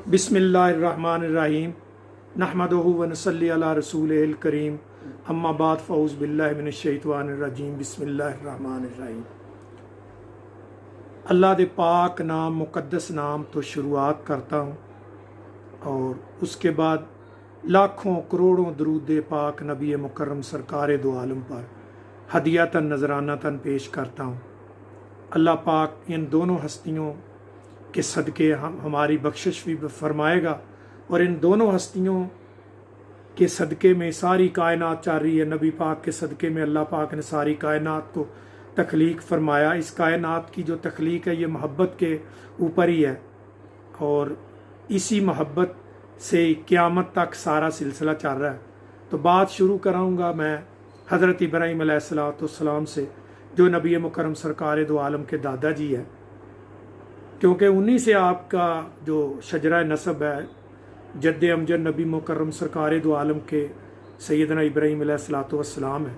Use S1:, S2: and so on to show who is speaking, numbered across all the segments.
S1: बिस्मिल्लाहिर्रहमानिर्रहीम नहमदुहु व नसल्ली अला रसूलिल करीम अम्मा बाद फ़ऊज़ बिल्लाहि मिनश्शैतानिर्रजीम बिस्मिल्लाहिर्रहमानिर्रहीम। अल्लाह दे पाक नाम मुक़द्दस नाम तो शुरुआत करता हूँ और उसके बाद लाखों करोड़ों दरूद पाक नबी मुकर्रम सरकार दो आलम पर हदियतन नजरानतन पेश करता हूँ। अल्लाह पाक इन दोनों हस्तियों के सदक़े हमारी बख्शिश भी फरमाएगा और इन दोनों हस्तियों के सदक़े में सारी कायनात चल रही है। नबी पाक के सदक़े में अल्लाह पाक ने सारी कायनात को तख्लीक फरमाया। इस कायनात की जो तख्लीक है ये मोहब्बत के ऊपर ही है और इसी मोहब्बत से क़यामत तक सारा सिलसिला चल रहा है। तो बात शुरू कराऊँगा मैं हज़रत इब्राहीम अलैहिस्सलाम से, जो नबी मुकर्रम सरकार दो आलम के दादा जी है, क्योंकि उन्हीं से आपका जो शजरा नसब है जद्द अमजद नबी मुकर्रम सरकार दो आलम के सैयदना इब्राहीम अलैहिस्सलाम है।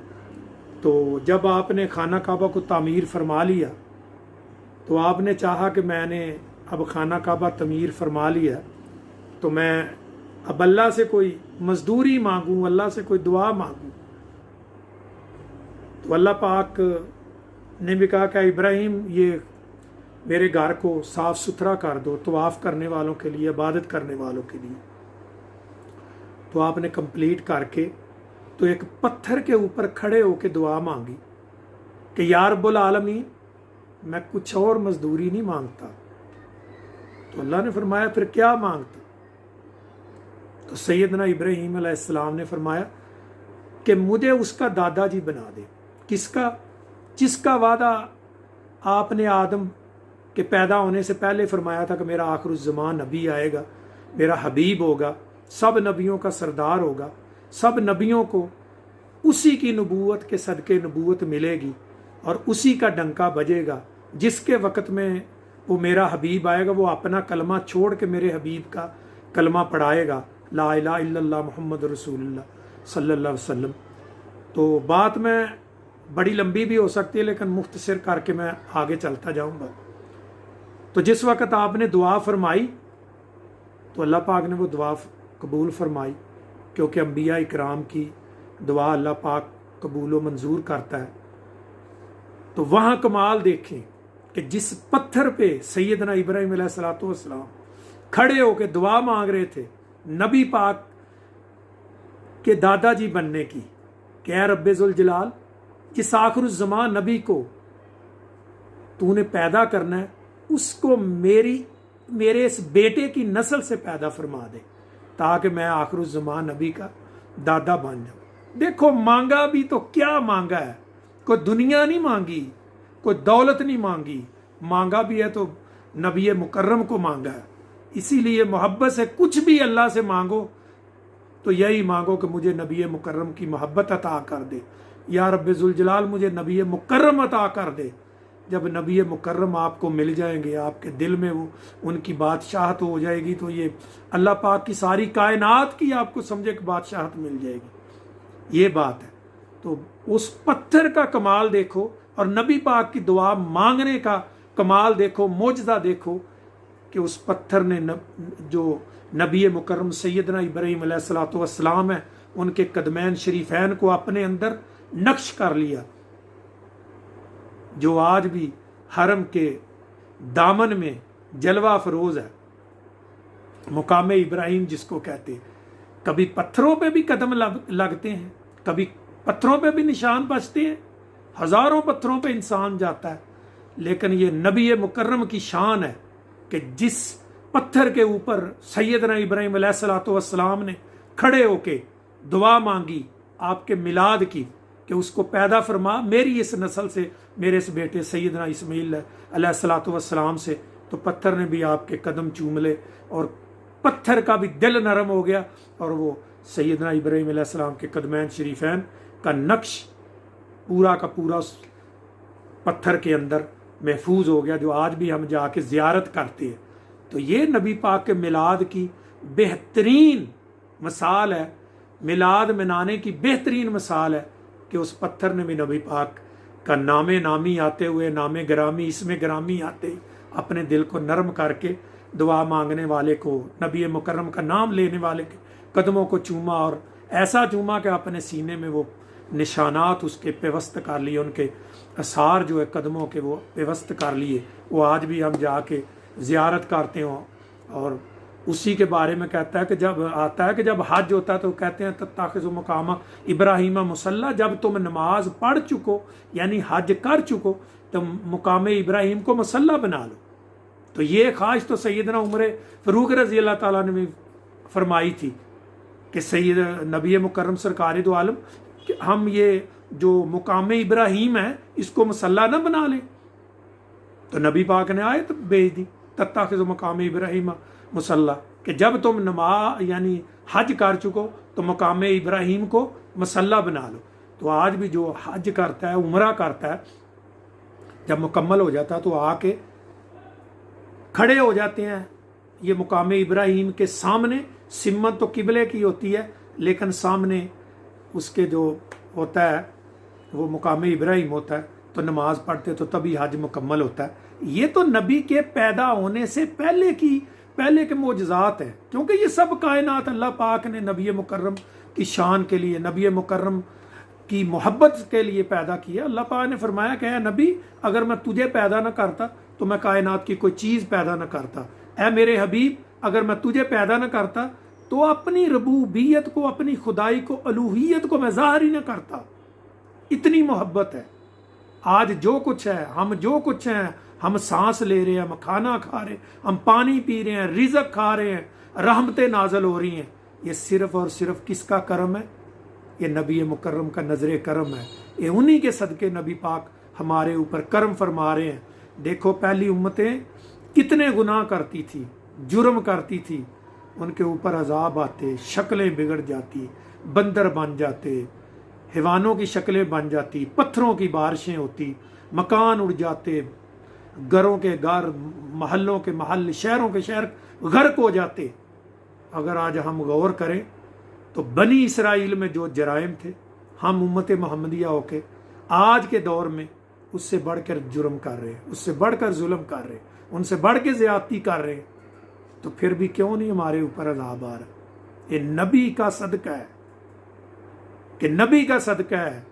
S1: तो जब आपने खाना काबा को तामीर फरमा लिया तो आपने चाहा कि मैंने अब खाना काबा तमीर फरमा लिया तो मैं अब अल्लाह से कोई मजदूरी मांगूँ, अल्लाह से कोई दुआ मांगूँ। तो अल्लाह पाक ने भी कहा कि इब्राहिम ये मेरे घर को साफ़ सुथरा कर दो तवाफ़ करने वालों के लिए, इबादत करने वालों के लिए। तो आपने कंप्लीट करके तो एक पत्थर के ऊपर खड़े होकर दुआ मांगी कि या रब्बुल आलमीन मैं कुछ और मजदूरी नहीं मांगता। तो अल्लाह ने फरमाया फिर क्या मांगता? तो सैयदना इब्राहीम अलैहिस्सलाम ने फरमाया कि मुझे उसका दादाजी बना दे। किसका? जिसका वादा आपने आदम के पैदा होने से पहले फरमाया था कि मेरा आखिरुज़्ज़मान नबी आएगा, मेरा हबीब होगा, सब नबियों का सरदार होगा, सब नबियों को उसी की नबूवत के सदक़े नबूवत मिलेगी और उसी का डंका बजेगा। जिसके वक़्त में वो मेरा हबीब आएगा वो अपना कलमा छोड़ के मेरे हबीब का कलमा पढ़ाएगा, ला इलाहा इल्लल्लाह मुहम्मद रसूलुल्लाह सल्लल्लाहु अलैहि वसल्लम। तो बात में बड़ी लंबी भी हो सकती है लेकिन मुख्तसर करके मैं आगे चलता जाऊँगा। तो जिस वक़्त आपने दुआ फरमाई तो अल्लाह पाक ने वो दुआ कबूल फरमाई, क्योंकि अंबिया इकराम की दुआ अल्लाह पाक कबूल व मंजूर करता है। तो वहाँ कमाल देखें कि जिस पत्थर पे सैयदना इब्राहीम अलैहिस्सलाम खड़े होकर दुआ मांग रहे थे नबी पाक के दादाजी बनने की, क्या रब्बे जुल जलाल जिस आखिरुज़्ज़मान नबी को तूने पैदा करना है उसको मेरे इस बेटे की नस्ल से पैदा फरमा दे ताकि मैं आखिरुज़्ज़मान नबी का दादा बन जाऊँ। देखो मांगा भी तो क्या मांगा है, कोई दुनिया नहीं मांगी, कोई दौलत नहीं मांगी, मांगा भी है तो नबी मुकर्रम को मांगा है। इसीलिए मोहब्बत से कुछ भी अल्लाह से मांगो तो यही मांगो कि मुझे नबी मुकर्रम की मोहब्बत अता कर दे, या रब्बे जुल जलाल मुझे नबी मुकर्रम अता कर दे। जब नबी मुकर्रम आपको मिल जाएंगे, आपके दिल में वो उनकी बादशाहत हो जाएगी तो ये अल्लाह पाक की सारी कायनात की आपको समझे कि बादशाहत मिल जाएगी। ये बात है। तो उस पत्थर का कमाल देखो और नबी पाक की दुआ मांगने का कमाल देखो, मोजज़ा देखो कि उस पत्थर ने जो नबी मुकर्रम सैयदना इब्राहीम अलैहिस्सलाम है उनके कदमैन शरीफैन को अपने अंदर नक्श कर लिया, जो आज भी हरम के दामन में जलवा फरोज है। मुकाम इब्राहिम जिसको कहते हैं, कभी पत्थरों पे भी कदम लगते हैं, कभी पत्थरों पे भी निशान बचते हैं, हजारों पत्थरों पे इंसान जाता है। लेकिन ये नबी मुकर्रम की शान है कि जिस पत्थर के ऊपर सैयदना इब्राहीम अलैहिस्सलाम ने खड़े होके दुआ मांगी आपके मिलाद की कि उसको पैदा फरमा मेरी इस नस्ल से, मेरे इस बेटे सैयदना इस्माईल अलैहिस्सलाम से, तो पत्थर ने भी आपके कदम चूम ले और पत्थर का भी दिल नरम हो गया और वो सैयदना इब्राहीम अलैहिस्सलाम के कदमैन शरीफैन का नक्श पूरा का पूरा उस पत्थर के अंदर महफूज हो गया, जो आज भी हम जाके ज़ियारत करते हैं। तो ये नबी पाक के मिलाद की बेहतरीन मिसाल है, मिलाद मनाने की बेहतरीन मिसाल है कि उस पत्थर ने भी नबी पाक का नामे नामी आते हुए, नामे ग्रामी इसमें ग्रामी आते ही अपने दिल को नरम करके दुआ मांगने वाले को, नबी मुकर्रम का नाम लेने वाले के कदमों को चूमा, और ऐसा चूमा कि अपने सीने में वो निशानात उसके पेवस्त कर लिए, उनके आसार जो है कदमों के वो पेवस्त कर लिए। वो आज भी हम जाके ज़ियारत करते हो। और उसी के बारे में कहता है कि जब आता है कि जब हज होता है तो कहते हैं तत्ताखिज़ु मकामा इब्राहीमा मुसल्ला, जब तुम नमाज पढ़ चुको यानी हज कर चुको तो मुकाम इब्राहीम को मुसल्ला बना लो। तो ये ख्वाहिश तो सैयदना उमर फ़ारूक रज़ी अल्लाह ताला ने भी फरमाई थी कि सैयद नबी मुकर्रम सरकार दो आलम कि हम ये जो मुकाम इब्राहीम है इसको मुसल्ला ना बना लें। तो नबी पाक ने आयत भेज दी तत्ताखिज़ु मकाम इब्राहीम मुसल्ला, कि जब तुम नमाज यानी हज कर चुको तो मकाम इब्राहीम को मुसल्ला बना लो। तो आज भी जो हज करता है, उमरा करता है, जब मुकम्मल हो जाता है तो आके खड़े हो जाते हैं ये मुकाम इब्राहीम के सामने। सिमत तो किबले की होती है, लेकिन सामने उसके जो होता है वो मुकाम इब्राहीम होता है। तो नमाज पढ़ते तो तभी हज मुकम्मल होता है। ये तो नबी के पैदा होने से पहले के मोजज़ात हैं, क्योंकि ये सब कायनात अल्लाह पाक ने नबी मुकर्रम की शान के लिए, नबी मुकर्रम की मोहब्बत के लिए पैदा किया। अल्लाह पाक ने फरमाया कि नबी अगर मैं तुझे पैदा न करता तो मैं कायनात की कोई चीज़ पैदा न करता। ऐ मेरे हबीब अगर मैं तुझे पैदा न करता तो अपनी रबूबियत को, अपनी खुदाई को, अलूहियत को मैं ज़ाहिर ही न करता। इतनी मोहब्बत है। आज जो कुछ है, हम जो कुछ हैं, हम सांस ले रहे हैं, हम खाना खा रहे हैं, हम पानी पी रहे हैं, रिज़्क़ खा रहे हैं, रहमतें नाज़िल हो रही हैं, ये सिर्फ़ और सिर्फ किसका करम है? ये नबी मुकर्रम का नजर करम है। ये उन्हीं के सदके नबी पाक हमारे ऊपर करम फरमा रहे हैं। देखो पहली उम्मतें कितने गुनाह करती थी, जुर्म करती थी, उनके ऊपर अजाब आते, शक्लें बिगड़ जाती, बंदर बन जाते, हैवानों की शक्लें बन जाती, पत्थरों की बारिशें होती, मकान उड़ जाते, घरों के घर, महलों के महल, शहरों के शहर गर्क हो जाते। अगर आज हम गौर करें तो बनी इसराइल में जो जराइम थे, हम उम्मत मोहम्मदिया होके आज के दौर में उससे बढ़कर जुर्म कर रहे हैं, उससे बढ़कर जुल्म कर रहे हैं, उनसे बढ़ के ज़्यादती कर रहे हैं। तो फिर भी क्यों नहीं हमारे ऊपर अज़ाब आ रहा? ये नबी का सदका है, कि नबी का सदका है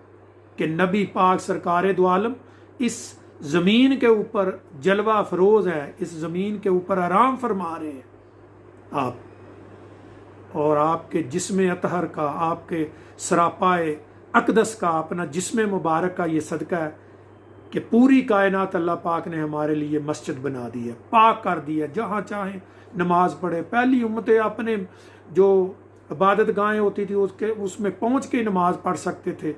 S1: कि नबी पाक सरकार दो आलम इस ज़मीन के ऊपर जलवा अफरोज़ है, इस ज़मीन के ऊपर आराम फरमा रहे हैं आप। और आपके जिस्म अतहर का, आपके सरापाए अकदस का, अपना जिस्म मुबारक का ये सदका है कि पूरी कायनात अल्लाह पाक ने हमारे लिए मस्जिद बना दी है, पाक कर दी है, जहाँ चाहें नमाज पढ़े। पहली उम्मतें अपने जो इबादत गाहें होती थी उसमें पहुँच के नमाज पढ़ सकते थे।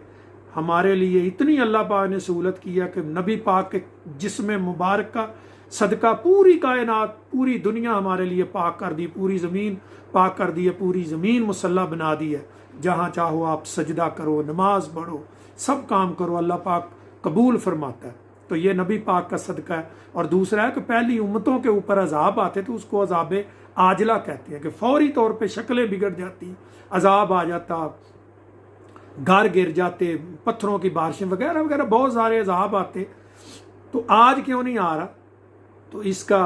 S1: हमारे लिए इतनी अल्लाह पाक ने सहूलत किया कि नबी पाक के जिस्म मुबारक का सदका पूरी कायनात, पूरी दुनिया हमारे लिए पाक कर दी, पूरी ज़मीन पाक कर दी है, पूरी ज़मीन मुसल्ला बना दी है। जहाँ चाहो आप सजदा करो, नमाज पढ़ो, सब काम करो, अल्लाह पाक कबूल फरमाता है। तो ये नबी पाक का सदका है। और दूसरा है कि पहली उम्मतों के ऊपर अजाब आते तो उसको अजाब आजला कहते हैं, कि फौरी तौर पे शक्लें बिगड़ जाती, अजाब आ जाता, घर गिर जाते, पत्थरों की बारिशें वगैरह वगैरह बहुत सारे अजाब आते। तो आज क्यों नहीं आ रहा? तो इसका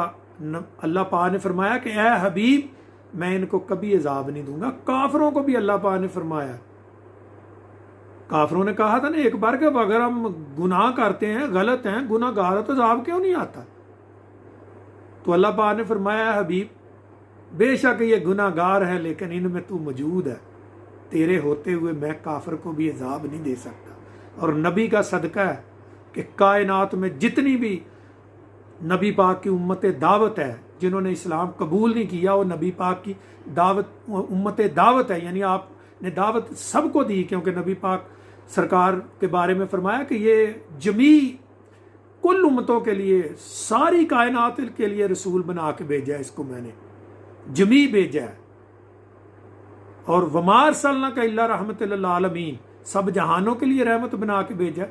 S1: अल्लाह पाक ने फरमाया कि ए हबीब मैं इनको कभी अजाब नहीं दूंगा। काफरों को भी अल्लाह पाक ने फरमाया, काफरों ने कहा था ना एक बार कि अगर हम गुनाह करते हैं, गलत हैं, गुनाहगार, तो अजाब क्यों नहीं आता? तो अल्लाह पाक ने फरमाया हबीब बेशक ये गुनाहगार है लेकिन इनमें तू मौजूद है, तेरे होते हुए मैं काफिर को भी अजाब नहीं दे सकता। और नबी का सदका है कि कायनात में जितनी भी नबी पाक की उम्मत दावत है, जिन्होंने इस्लाम कबूल नहीं किया, वो नबी पाक की दावत उम्मत दावत है, यानी आपने दावत सबको दी। क्योंकि नबी पाक सरकार के बारे में फरमाया कि ये जमी कुल उम्मतों के लिए, सारी कायनात के लिए रसूल बना के भेजा है, इसको मैंने जमी भेजा है। और वमार सल्ला का इल्ला रहमतुल आलमीन, सब जहानों के लिए रहमत बना के भेजा।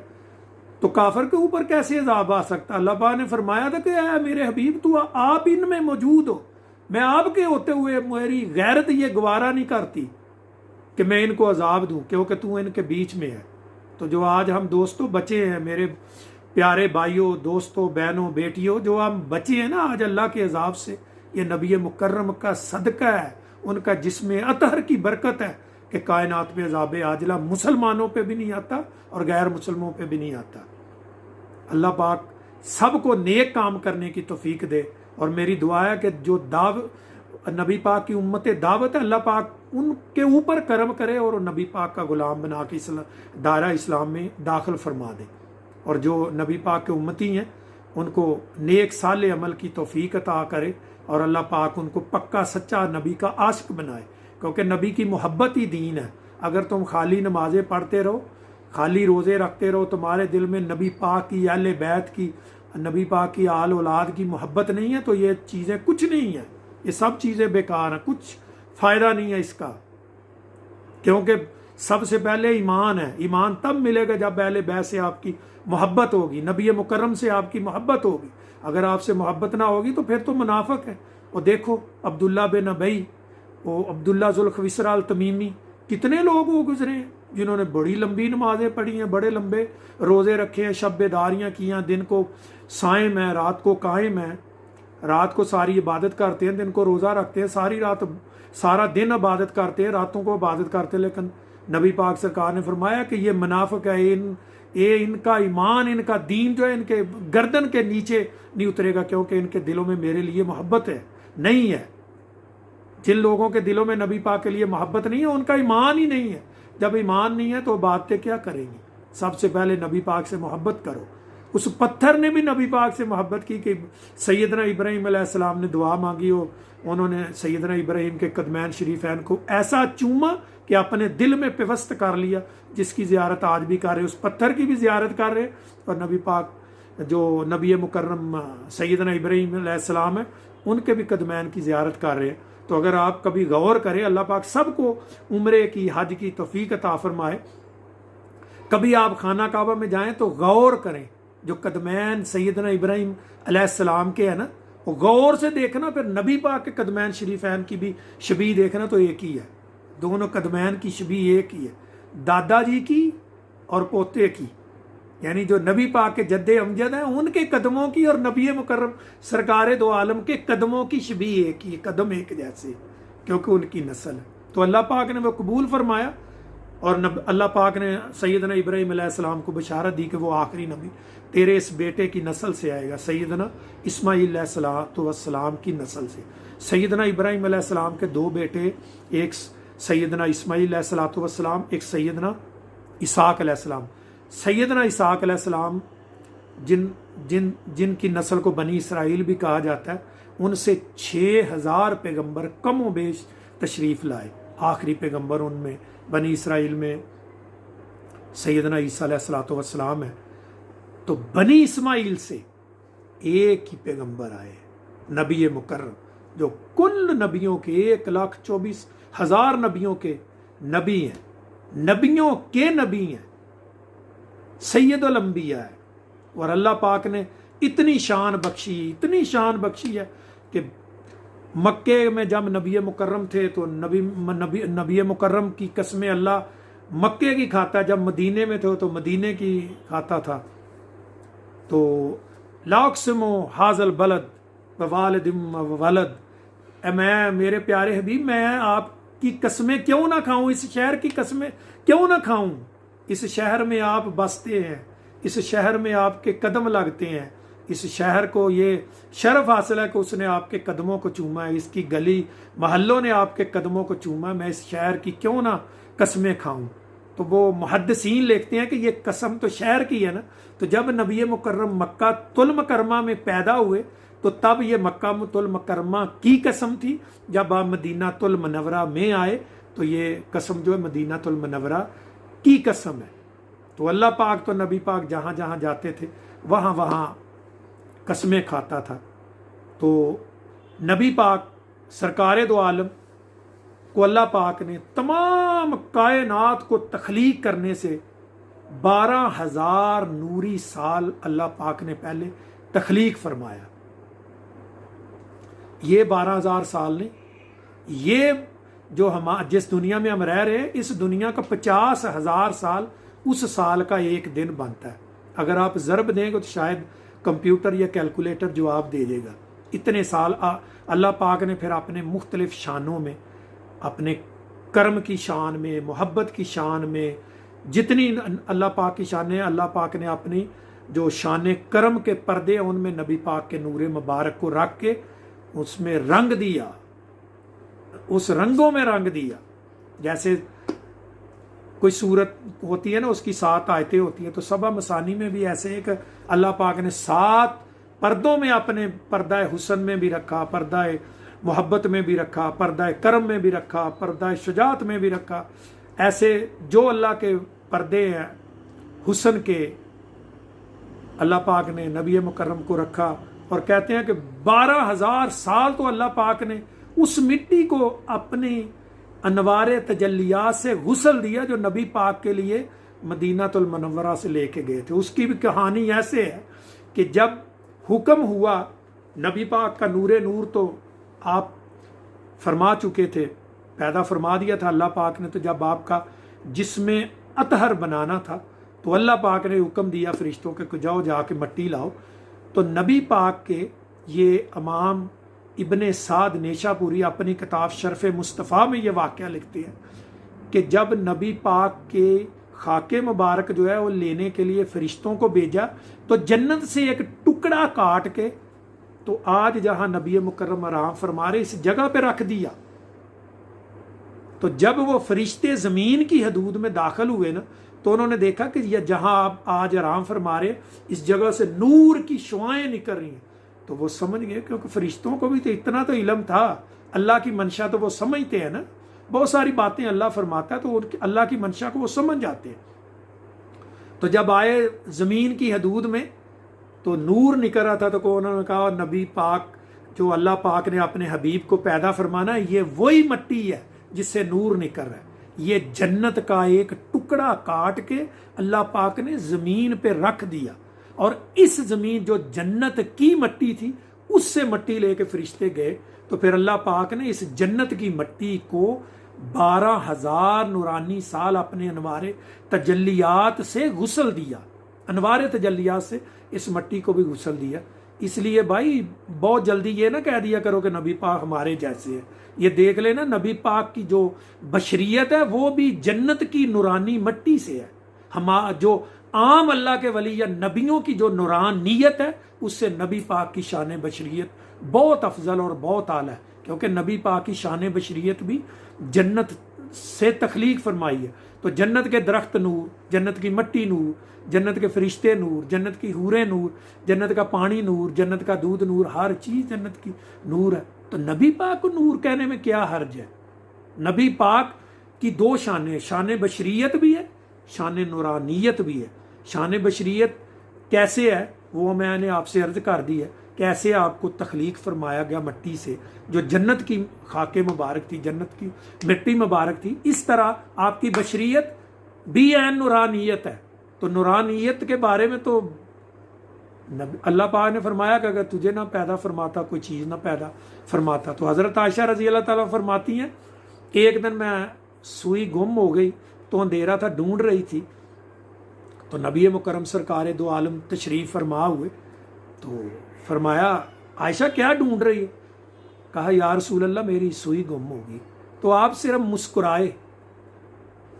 S1: तो काफर के ऊपर कैसे अजाब आ सकता? अल्लाह पाक ने फरमाया था कि मेरे हबीब तू आप इनमें मौजूद हो, मैं आपके होते हुए मेरी गैरत ये गवारा नहीं करती कि मैं इनको अजाब दूं, क्योंकि तू इनके बीच में है। तो जो आज हम दोस्तों बचे हैं, मेरे प्यारे भाइयों, दोस्तों, बहनों, बेटियों, जो हम बचे हैं ना आज अल्लाह के अजाब से, ये नबी मुकर्रम का सदका है, उनका जिसमें अतहर की बरकत है कि कायनात में अज़ाब आजला मुसलमानों पे भी नहीं आता और गैर मुसलमानों पे भी नहीं आता। अल्लाह पाक सबको नेक काम करने की तौफीक दे। और मेरी दुआ है कि जो नबी पाक की उम्मत दावत है, अल्लाह पाक उनके ऊपर करम करे और नबी पाक का गुलाम बना के दायरा इस्लाम में दाखिल फरमा दे। और जो नबी पाक के उम्मती हैं उनको नेक साले अमल की तौफीक अता करे और अल्लाह पाक उनको पक्का सच्चा नबी का आशिक बनाए, क्योंकि नबी की मोहब्बत ही दीन है। अगर तुम खाली नमाजें पढ़ते रहो, खाली रोज़े रखते रहो, तुम्हारे दिल में नबी पाक की, अहले बैत की, नबी पाक की आल औलाद की मोहब्बत नहीं है, तो ये चीज़ें कुछ नहीं है, ये सब चीज़ें बेकार हैं, कुछ फ़ायदा नहीं है इसका। क्योंकि सबसे पहले ईमान है, ईमान तब मिलेगा जब अहले बैत से आपकी मोहब्बत होगी, नबी मुकर्रम से आपकी मोहब्बत होगी। अगर आपसे मोहब्बत ना होगी तो फिर तो मुनाफिक है। और देखो अब्दुल्ला बिन अबई, वो अब्दुल्ला ज़ुल्खविसरा अल तमीमी, कितने लोग वो गुजरे हैं जिन्होंने बड़ी लंबी नमाजें पढ़ी हैं, बड़े लंबे रोज़े रखे हैं, शब-ए-दारियाँ की हैं, दिन को साइम है, रात को कायम है, रात को सारी इबादत करते हैं, दिन को रोज़ा रखते हैं, सारी रात सारा दिन इबादत करते हैं, रातों को इबादत करते हैं। लेकिन नबी पाक सरकार ने फरमाया कि ये मुनाफिक है, इनका ईमान, इनका दीन जो है इनके गर्दन के नीचे नहीं उतरेगा, क्योंकि इनके दिलों में मेरे लिए मोहब्बत है नहीं है। जिन लोगों के दिलों में नबी पाक के लिए मोहब्बत नहीं है, उनका ईमान ही नहीं है। जब ईमान नहीं है तो बातें क्या करेंगी? सबसे पहले नबी पाक से मोहब्बत करो। उस पत्थर ने भी नबी पाक से मोहब्बत की कि सैयदना इब्राहीम अलैहिस्सलाम ने दुआ मांगी हो, उन्होंने सैयदना इब्राहीम के कदमैन शरीफैन को ऐसा चूमा कि अपने दिल में पिवस्त कर लिया, जिसकी ज़ियारत आज भी कर रहे, उस पत्थर की भी ज़ियारत कर रहे। और नबी पाक जो नबी मुकर्रम सैयदना इब्राहीम अलैहिस्सलाम है, उनके भी कदमैन की ज़ियारत कर रहे हैं। तो अगर आप कभी गौर करें, अल्लाह पाक सबको उम्रे की, हज की तौफीक अता फरमाए। कभी आप खाना काबा में जाएं तो गौर करें, जो कदमैन सैयदना इब्राहीम अलैहिस्सलाम के है ना, वो गौर से देखना। फिर नबी पाक के कदमैन शरीफैन की भी शबी देखना, तो एक ही है, दोनों कदमैन की शबी एक ही है, दादाजी की और पोते की, यानी जो नबी पाक के जद्दे अमजद हैं उनके कदमों की और नबी मुकर्रम सरकार दो आलम के कदमों की शबी एक ही, कदम एक जैसे, क्योंकि उनकी नस्ल है। तो अल्लाह पाक ने वो कबूल फरमाया और अल्लाह पाक ने सैयदना इब्राहीम अलैहिस्सलाम को बशारत दी कि वो आखिरी नबी तेरे इस बेटे की नस्ल से आएगा, सैयदना इस्माईल अलैहिस्सलाम की नस्ल से। सैयदना इब्राहीम अलैहिस्सलाम के दो बेटे, एक सैयदना इस्माईल अलैहिस्सलाम, एक सैयदना इसाक अलैहिस्सलाम। सैयदना इसाक अलैहिस्सलाम जिनकी नस्ल को बनी इसराइल भी कहा जाता है, उनसे 6000 पैगंबर कम व बेश तशरीफ़ लाए। आखिरी पैगंबर उनमें बनी इसराइल में सैयदना ईसा अलैहिस्सलाम है। तो बनी इस्माइल से एक ही पैगंबर आए, नबी मुकर्रम, जो कुल नबियों के 1,24,000 नबियों के नबी हैं, नबियों के नबी हैं, सैयदुल अंबिया है। और अल्लाह पाक ने इतनी शान बख्शी है कि मक्के में जब नबी मुकर्रम थे तो नबी मुकर्रम की कसमें अल्लाह मक्के की खाता, जब मदीने में थे तो मदीने की खाता था। तो लाक़सिमो हाज़ल बलद वालिदिम वलद, मैं मेरे प्यारे हबीब, मैं आपकी कसमें क्यों ना खाऊं, इस शहर की कसमें क्यों ना खाऊं। इस शहर में आप बसते हैं, इस शहर में आपके कदम लगते हैं, इस शहर को ये शर्फ हासिल है कि उसने आपके कदमों को चूमा है, इसकी गली महल्लों ने आपके कदमों को चूमा, मैं इस शहर की क्यों ना कसमें खाऊं। तो वो मुहद्दिसीन लिखते हैं कि ये कसम तो शहर की है ना। तो जब नबी मुकर्रम मक्का तुल मुकर्रमा में पैदा हुए तो तब ये मक्का तुल मुकर्रमा की कसम थी। जब आप मदीना तुल मुनव्वरा में आए तो ये कसम जो है मदीना तुल मुनव्वरा की कसम है। तो अल्लाह पाक तो नबी पाक जहाँ जहाँ जाते थे वहाँ वहाँ कसमें खाता था। तो नबी पाक सरकार दो आलम को अल्लाह पाक ने तमाम कायनात को तख्लीक करने से 12,000 नूरी साल अल्लाह पाक ने पहले तख्लीक फरमाया। ये 12,000 साल ने, ये जो हम जिस दुनिया में हम रह रहे हैं, इस दुनिया का 50,000 साल उस साल का एक दिन बनता है। अगर आप ज़रब देंगे तो शायद कंप्यूटर या कैलकुलेटर जवाब दे देगा। इतने साल अल्लाह पाक ने फिर अपने मुख्तलिफ शानों में, अपने कर्म की शान में, मोहब्बत की शान में, जितनी अल्लाह पाक की शान है, अल्लाह पाक ने अपनी जो शान कर्म के पर्दे हैं उनमें नबी पाक के नूर मुबारक को रख के उसमें रंग दिया, उस रंगों में रंग दिया। जैसे कोई सूरत होती है ना, उसकी 7 आयतें होती हैं, तो सबा मसानी में भी ऐसे एक अल्लाह पाक ने 7 पर्दों में अपने पर्दा हुसन में भी रखा, पर्दा मोहब्बत में भी रखा, पर्दा करम में भी रखा, पर्दा शुजात में भी रखा। ऐसे जो अल्लाह के पर्दे हैं हुसन के, अल्लाह पाक ने नबी मुकर्रम को रखा। और कहते हैं कि 12,000 साल तो अल्लाह पाक ने उस मिट्टी को अपनी अनवारे तजल्लियात से गुसल दिया जो नबी पाक के लिए मदीनातुल मुनव्वरा से लेके गए थे। उसकी भी कहानी ऐसे है कि जब हुक्म हुआ, नबी पाक का नूरे नूर तो आप फरमा चुके थे, पैदा फरमा दिया था अल्लाह पाक ने। तो जब आपका जिसमें अतहर बनाना था तो अल्लाह पाक ने हुक्म दिया फरिश्तों के जाओ जाके मट्टी लाओ। तो नबी पाक के ये इमाम इब्ने साद नेशापुरी अपनी किताब शरफ मुस्तफ़ा में ये वाक़या लिखते हैं कि जब नबी पाक के खाके मुबारक जो है वो लेने के लिए फरिश्तों को भेजा तो जन्नत से एक टुकड़ा काट के तो आज जहां नबी मुकर्रम आराम फरमा रहे इस जगह पे रख दिया। तो जब वो फरिश्ते ज़मीन की हदूद में दाखिल हुए ना, तो उन्होंने देखा कि यह जहां आप आज आराम फरमा रहे इस जगह से नूर की शुआएं निकल रही हैं। तो वो समझ गए, क्योंकि फरिश्तों को भी तो इतना तो इल्म था, अल्लाह की मंशा तो वो समझते हैं ना, बहुत सारी बातें अल्लाह फरमाता है तो अल्लाह की मंशा को वो समझ जाते हैं। तो जब आए ज़मीन की हदूद में तो नूर निकल रहा था, तो उन्होंने कहा नबी पाक जो अल्लाह पाक ने अपने हबीब को पैदा फरमाना, ये वही मट्टी है जिससे नूर निकल रहा है। ये जन्नत का एक टुकड़ा काट के अल्लाह पाक ने ज़मीन पे रख दिया, और इस ज़मीन जो जन्नत की मट्टी थी उससे मट्टी लेके फरिश्ते गए। तो फिर अल्लाह पाक ने इस जन्नत की मट्टी को 12,000 नूरानी साल अपने अनवारे तजल्लियात से गुसल दिया, अनवारे तजल्लियात से इस मट्टी को भी गुसल दिया। इसलिए भाई बहुत जल्दी ये ना कह दिया करो कि नबी पाक हमारे जैसे है। ये देख लेना नबी पाक की जो बशरियत है वो भी जन्नत की नूरानी मट्टी से है। हम जो आम अल्लाह के वली या नबियों की जो नूरानियत है उससे नबी पाक की शान बशरियत बहुत अफजल और बहुत आला है, क्योंकि नबी पाक की शान बशरियत भी जन्नत से तख्लीक फरमाई है। तो जन्नत के दरख्त नूर, जन्नत की मट्टी नूर, जन्नत के फरिश्ते नूर, जन्नत की हूरें नूर, जन्नत का पानी नूर, जन्नत का दूध नूर, हर चीज़ जन्नत की नूर है। तो नबी पाक को नूर कहने में क्या हर्ज है? नबी पाक की 2 शानें, शान बशरियत भी है, शान नूरानियत भी है। शान बशरियत कैसे है वो मैंने आपसे अर्ज कर दी है, कैसे आपको तख्लीक फरमाया गया मट्टी से जो जन्नत की खाके मुबारक थी, जन्नत की मिट्टी मुबारक थी। इस तरह आपकी बशरियत भी ऐन नूरानियत है। तो नूरानियत के बारे में तो अल्लाह पाक ने फरमाया कि अगर तुझे ना पैदा फरमाता, कोई चीज़ ना पैदा फरमाता। तो हज़रत आयशा रज़ी अल्लाह ताला फरमाती हैं कि एक दिन मैं सुई गुम हो गई तो अंधेरा था, ढूंढ रही थी। तो नबी मुकर्रम सरकार दो आलम तशरीफ़ फरमा हुए, तो फरमाया आयशा क्या ढूंढ रही है? कहा या रसूल अल्लाह मेरी सुई गुम होगी। तो आप सिर्फ मुस्कुराए।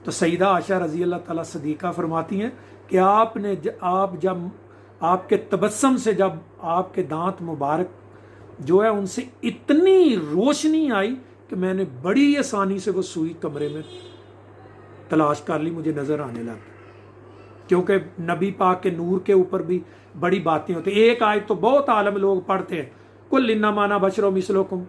S1: तो सईदा आयशा रज़ी अल्लाह ताला सदीक़ा फरमाती हैं कि आप जब आपके तबस्सम से जब आपके दांत मुबारक जो है उनसे इतनी रोशनी आई कि मैंने बड़ी आसानी से वो सुई कमरे में तलाश कर ली, मुझे नज़र आने लगा। क्योंकि नबी पाक के नूर के ऊपर भी बड़ी बातें होती। एक आयत तो बहुत आलम लोग पढ़ते हैं, कुल इन्नमा बशरो मिसलुकुम,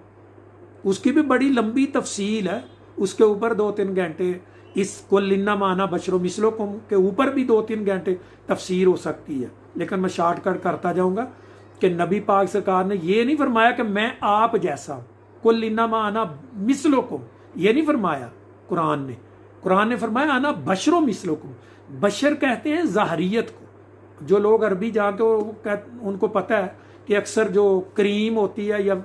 S1: उसकी भी बड़ी लंबी तफसील है, उसके ऊपर 2-3 घंटे, इस कुल इन्नमा बशरो मिसलुकुम के ऊपर भी 2-3 घंटे तफसीर हो सकती है। लेकिन मैं शॉर्टकट करता जाऊंगा कि नबी पाक सरकार ने ये नहीं फरमाया कि मैं आप जैसा हूं, कुल इन्नमा मिसलुकुम ये नहीं फरमाया कुरान ने फरमाया आना बशरो मिसलुकुम। बशर कहते हैं ज़ाहरियत को। जो लोग अरबी जानते हो उनको पता है कि अक्सर जो क्रीम होती है या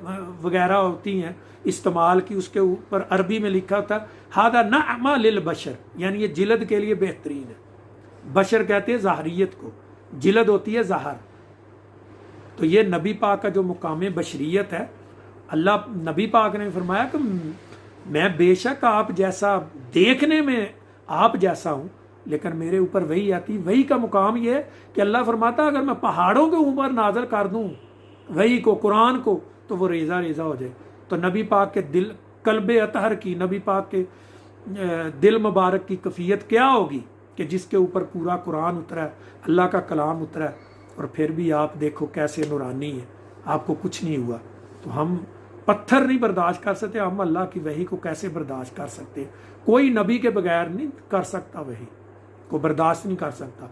S1: वगैरह होती हैं इस्तेमाल की, उसके ऊपर अरबी में लिखा होता है हादा नअमा लिल बशर, यानी ये जिलद के लिए बेहतरीन है। बशर कहते हैं ज़ाहरियत को, जिलद होती है ज़हर। तो ये नबी पाक का जो मुकाम बशरियत है, अल्लाह नबी पाक ने फरमाया कि मैं बेशक आप जैसा देखने में आप जैसा हूँ, लेकिन मेरे ऊपर वही आती। वही का मुकाम ये है कि अल्लाह फरमाता अगर मैं पहाड़ों के ऊपर नाजल कर दूँ वही को, कुरान को, तो वो रेजा रेजा हो जाए। तो नबी पाक के दिल कल्बे अतहर की, नबी पाक के दिल मुबारक की कैफियत क्या होगी कि जिसके ऊपर पूरा कुरान उतरा है, अल्लाह का कलाम उतरा है, और फिर भी आप देखो कैसे नूरानी है, आपको कुछ नहीं हुआ। तो हम पत्थर नहीं बर्दाश्त कर सकते, हम अल्लाह की वही को कैसे बर्दाश्त कर सकते? कोई नबी के बगैर नहीं कर सकता, वही को बर्दाश्त नहीं कर सकता।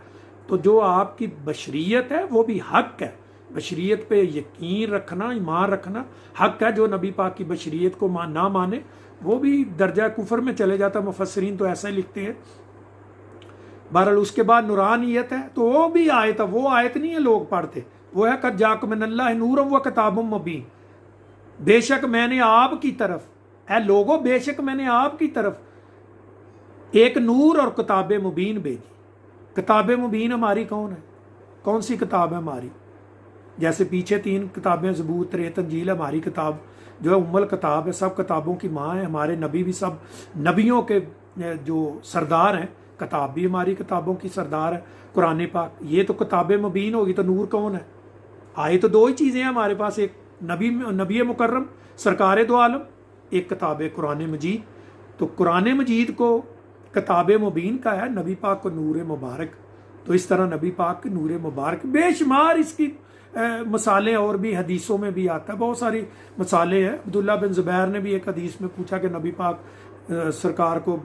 S1: तो जो आपकी बशरियत है वो भी हक है, बशरियत पे यकीन रखना, ईमान रखना हक है। जो नबी पाक की बशरियत को ना माने वो भी दर्जा कुफर में चले जाता। मुफस्सरीन तो ऐसा ही लिखते हैं। बहरहाल उसके बाद नूरानियत है, तो वो भी आयत है, वो आयत नहीं है लोग पढ़ते, वो है कद जाकुम मिनल्लाहि नूरुम व किताबुम मुबीन, बेशक मैंने आपकी तरफ है लोगो, बेशक मैंने आपकी तरफ एक नूर और किताब मुबीन भेजी। किताब मुबीन हमारी कौन है? कौन सी किताब है हमारी? जैसे पीछे 3 किताबें ज़बूर, तौरात, इंजील, हमारी किताब जो है उम्मुल किताब है, सब किताबों की माँ है। हमारे नबी भी सब नबियों के जो सरदार हैं, किताब भी हमारी किताबों की सरदार है कुरान पाक। ये तो किताब मुबीन होगी, तो नूर कौन है? आए तो 2 ही चीज़ें हैं हमारे पास, एक नबी मुकर्रम सरकार दो आलम, एक किताब कुरान मजीद। तो कुरान मजीद को किताब मुबीन का है, नबी पाक को नूर मुबारक। तो इस तरह नबी पाक के नूर मुबारक बेशुमार इसकी मसाले और भी हदीसों में भी आता है, बहुत सारी मसाले हैं। अब्दुल्ला बिन ज़ुबैर ने भी एक हदीस में पूछा कि नबी पाक सरकार को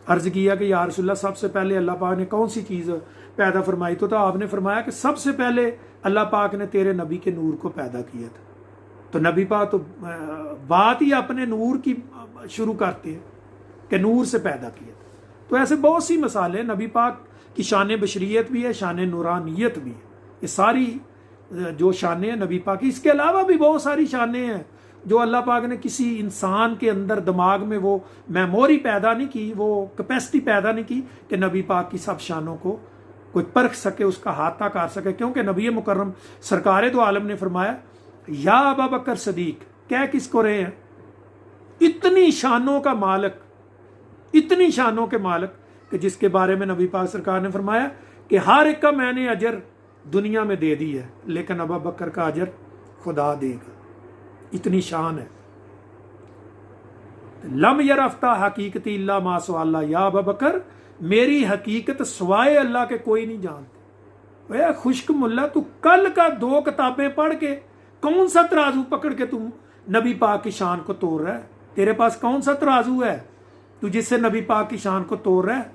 S1: अर्ज़ किया कि या रसूलल्लाह सबसे पहले अल्लाह पाक ने कौन सी चीज़ पैदा फरमाई? तो आपने फरमाया कि सबसे पहले अल्लाह पाक ने तेरे नबी के नूर को पैदा किया था। तो नबी पाक तो बात ही अपने नूर की शुरू करते हैं कि नूर से पैदा किया। तो ऐसे बहुत सी मसाले, नबी पाक की शान बशरियत भी है, शान नूरानियत भी है। ये सारी जो शानें हैं नबी पाक की, इसके अलावा भी बहुत सारी शानें हैं जो अल्लाह पाक ने किसी इंसान के अंदर दिमाग में वो मेमोरी पैदा नहीं की, वो कैपेसिटी पैदा नहीं की कि नबी पाक की सब शानों को कोई परख सके, उसका हाथा कर सके। क्योंकि नबी मुकर्रम सरकार दो आलम ने फरमाया या अबा बकर सदीक, कह किसको रहे हैं? इतनी शानों का मालिक, इतनी शानों के मालिक कि जिसके बारे में नबी पाक सरकार ने फरमाया कि हर एक का मैंने अजर दुनिया में दे दी है, लेकिन अबा बकर का अजर खुदा देगा। इतनी शान है। लम यरफ्ता हकीकती इल्ला मा सवाल्ला, या अबा बकर मेरी हकीकत सवाए अल्लाह के कोई नहीं जानते। वह खुश्क मुल्ला, तू कल का 2 किताबें पढ़ के कौन सा तराजू पकड़ के तुम नबी पाक की शान को तोड़ रहा है? तेरे पास कौन सा तराजू है तू जिससे नबी पाक की शान को तोड़ रहा है?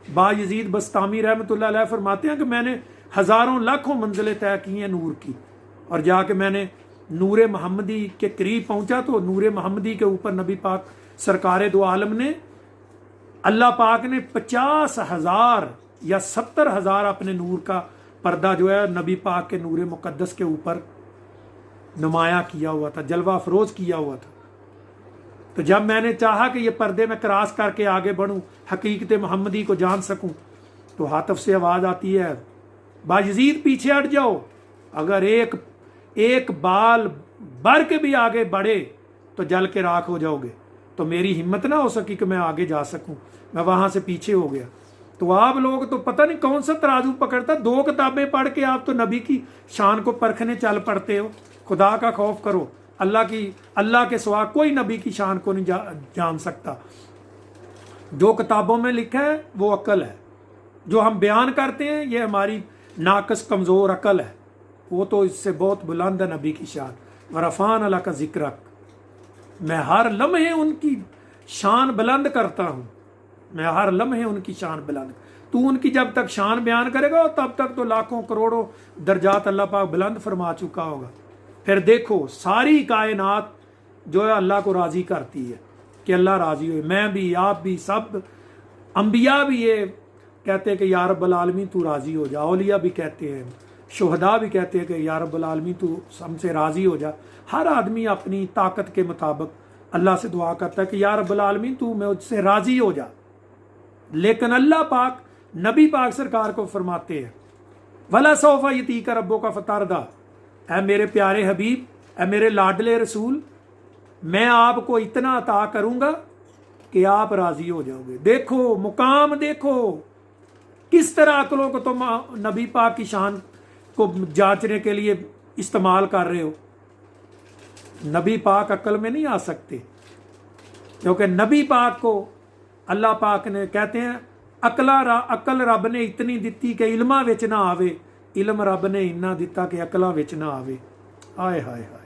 S1: बायजीद बस्तामी रहमतुल्लाह अलैह फरमाते हैं कि मैंने हजारों लाखों मंजिलें तय की हैं नूर की, और जाके मैंने नूर मोहम्मदी के करीब पहुंचा तो नूर मोहम्मदी के ऊपर नबी पाक सरकार दो आलम ने, अल्लाह पाक ने 50,000 या 70,000 अपने नूर का पर्दा जो है नबी पाक के नूर मुकद्दस के ऊपर नुमाया किया हुआ था, जलवा अफरोज किया हुआ था। तो जब मैंने चाहा कि ये पर्दे में क्रॉस करके आगे बढ़ूं, हकीकत मोहम्मदी को जान सकूं, तो हातफ से आवाज़ आती है बायजीद पीछे हट जाओ, अगर एक बाल भर के भी आगे बढ़े तो जल के राख हो जाओगे। तो मेरी हिम्मत ना हो सकी कि मैं आगे जा सकूं, मैं वहां से पीछे हो गया। तो आप लोग तो पता नहीं कौन सा तराजू पकड़ता, 2 किताबें पढ़ के आप तो नबी की शान को परखने चल पड़ते हो। खुदा का खौफ करो, अल्लाह के सिवा कोई नबी की शान को नहीं जान सकता। जो किताबों में लिखा है वो अक्ल है, जो हम बयान करते हैं ये हमारी नाकस कमज़ोर अकल है, वो तो इससे बहुत बुलंद है नबी की शान। वरफ़ान अल्लाह का जिक्र, मैं हर लम्हे उनकी शान बुलंद करता हूँ, मैं हर लम्हे उनकी शान बुलंद। तू उनकी जब तक शान बयान करेगा तब तक तो लाखों करोड़ों दर्जात अल्लाह पाक बुलंद फरमा चुका होगा। फिर देखो सारी कायनात जो है अल्लाह को राज़ी करती है कि अल्लाह राज़ी हो। मैं भी, आप भी, सब अंबिया भी ये कहते हैं कि या रब्बल आलमीन तू राज़ी हो जा। औलिया भी कहते हैं, शुहदा भी कहते हैं कि या रब्बल आलमीन तू हमसे राज़ी हो जा। हर आदमी अपनी ताकत के मुताबिक अल्लाह से दुआ करता है कि या रब्बल आलमीन तू मुझसे राज़ी हो जा। लेकिन अल्लाह पाक नबी पाक सरकार को फरमाते हैं वला सौफा यती का रब्बों का फतारदा, ऐ मेरे प्यारे हबीब, ऐ मेरे लाडले रसूल, मैं आपको इतना अता करूंगा कि आप राजी हो जाओगे। देखो मुकाम, देखो किस तरह अकलों को तुम नबी पाक की शान को जांचने के लिए इस्तेमाल कर रहे हो। नबी पाक अकल में नहीं आ सकते, क्योंकि नबी पाक को अल्लाह पाक ने कहते हैं अकल रब ने इतनी दिती कि इल्मा विच ना आवे, इल्म रब ने इन्ना दिता कि अकलों विच ना आवे। आए हाय हाय,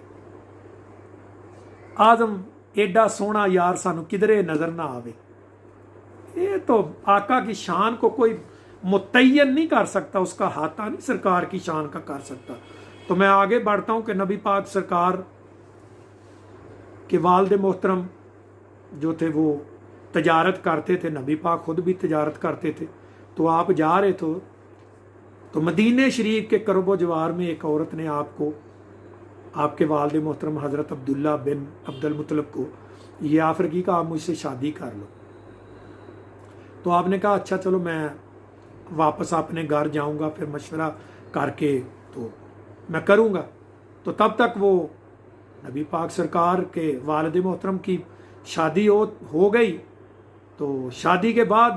S1: आदम एडा सोहना यार सानू किधरे नजर ना आवे। ये तो आका की शान को कोई मुतय्यन नहीं कर सकता, उसका हाथा नहीं सरकार की शान का कर सकता। तो मैं आगे बढ़ता हूं कि नबी पाक सरकार के वालिद मोहतरम जो थे वो तजारत करते थे, नबी पाक खुद भी तजारत करते थे। तो आप जा रहे थे तो मदीने शरीफ के करबो जवार में एक औरत ने आपको, आपके वालिद मोहतरम हज़रत अब्दुल्ला बिन अब्दुल मुतलब को ये ऑफर की कि आप मुझसे शादी कर लो। तो आपने कहा अच्छा चलो मैं वापस अपने घर जाऊंगा, फिर मशवरा करके तो मैं करूंगा। तो तब तक वो नबी पाक सरकार के वालिद मोहतरम की शादी हो गई। तो शादी के बाद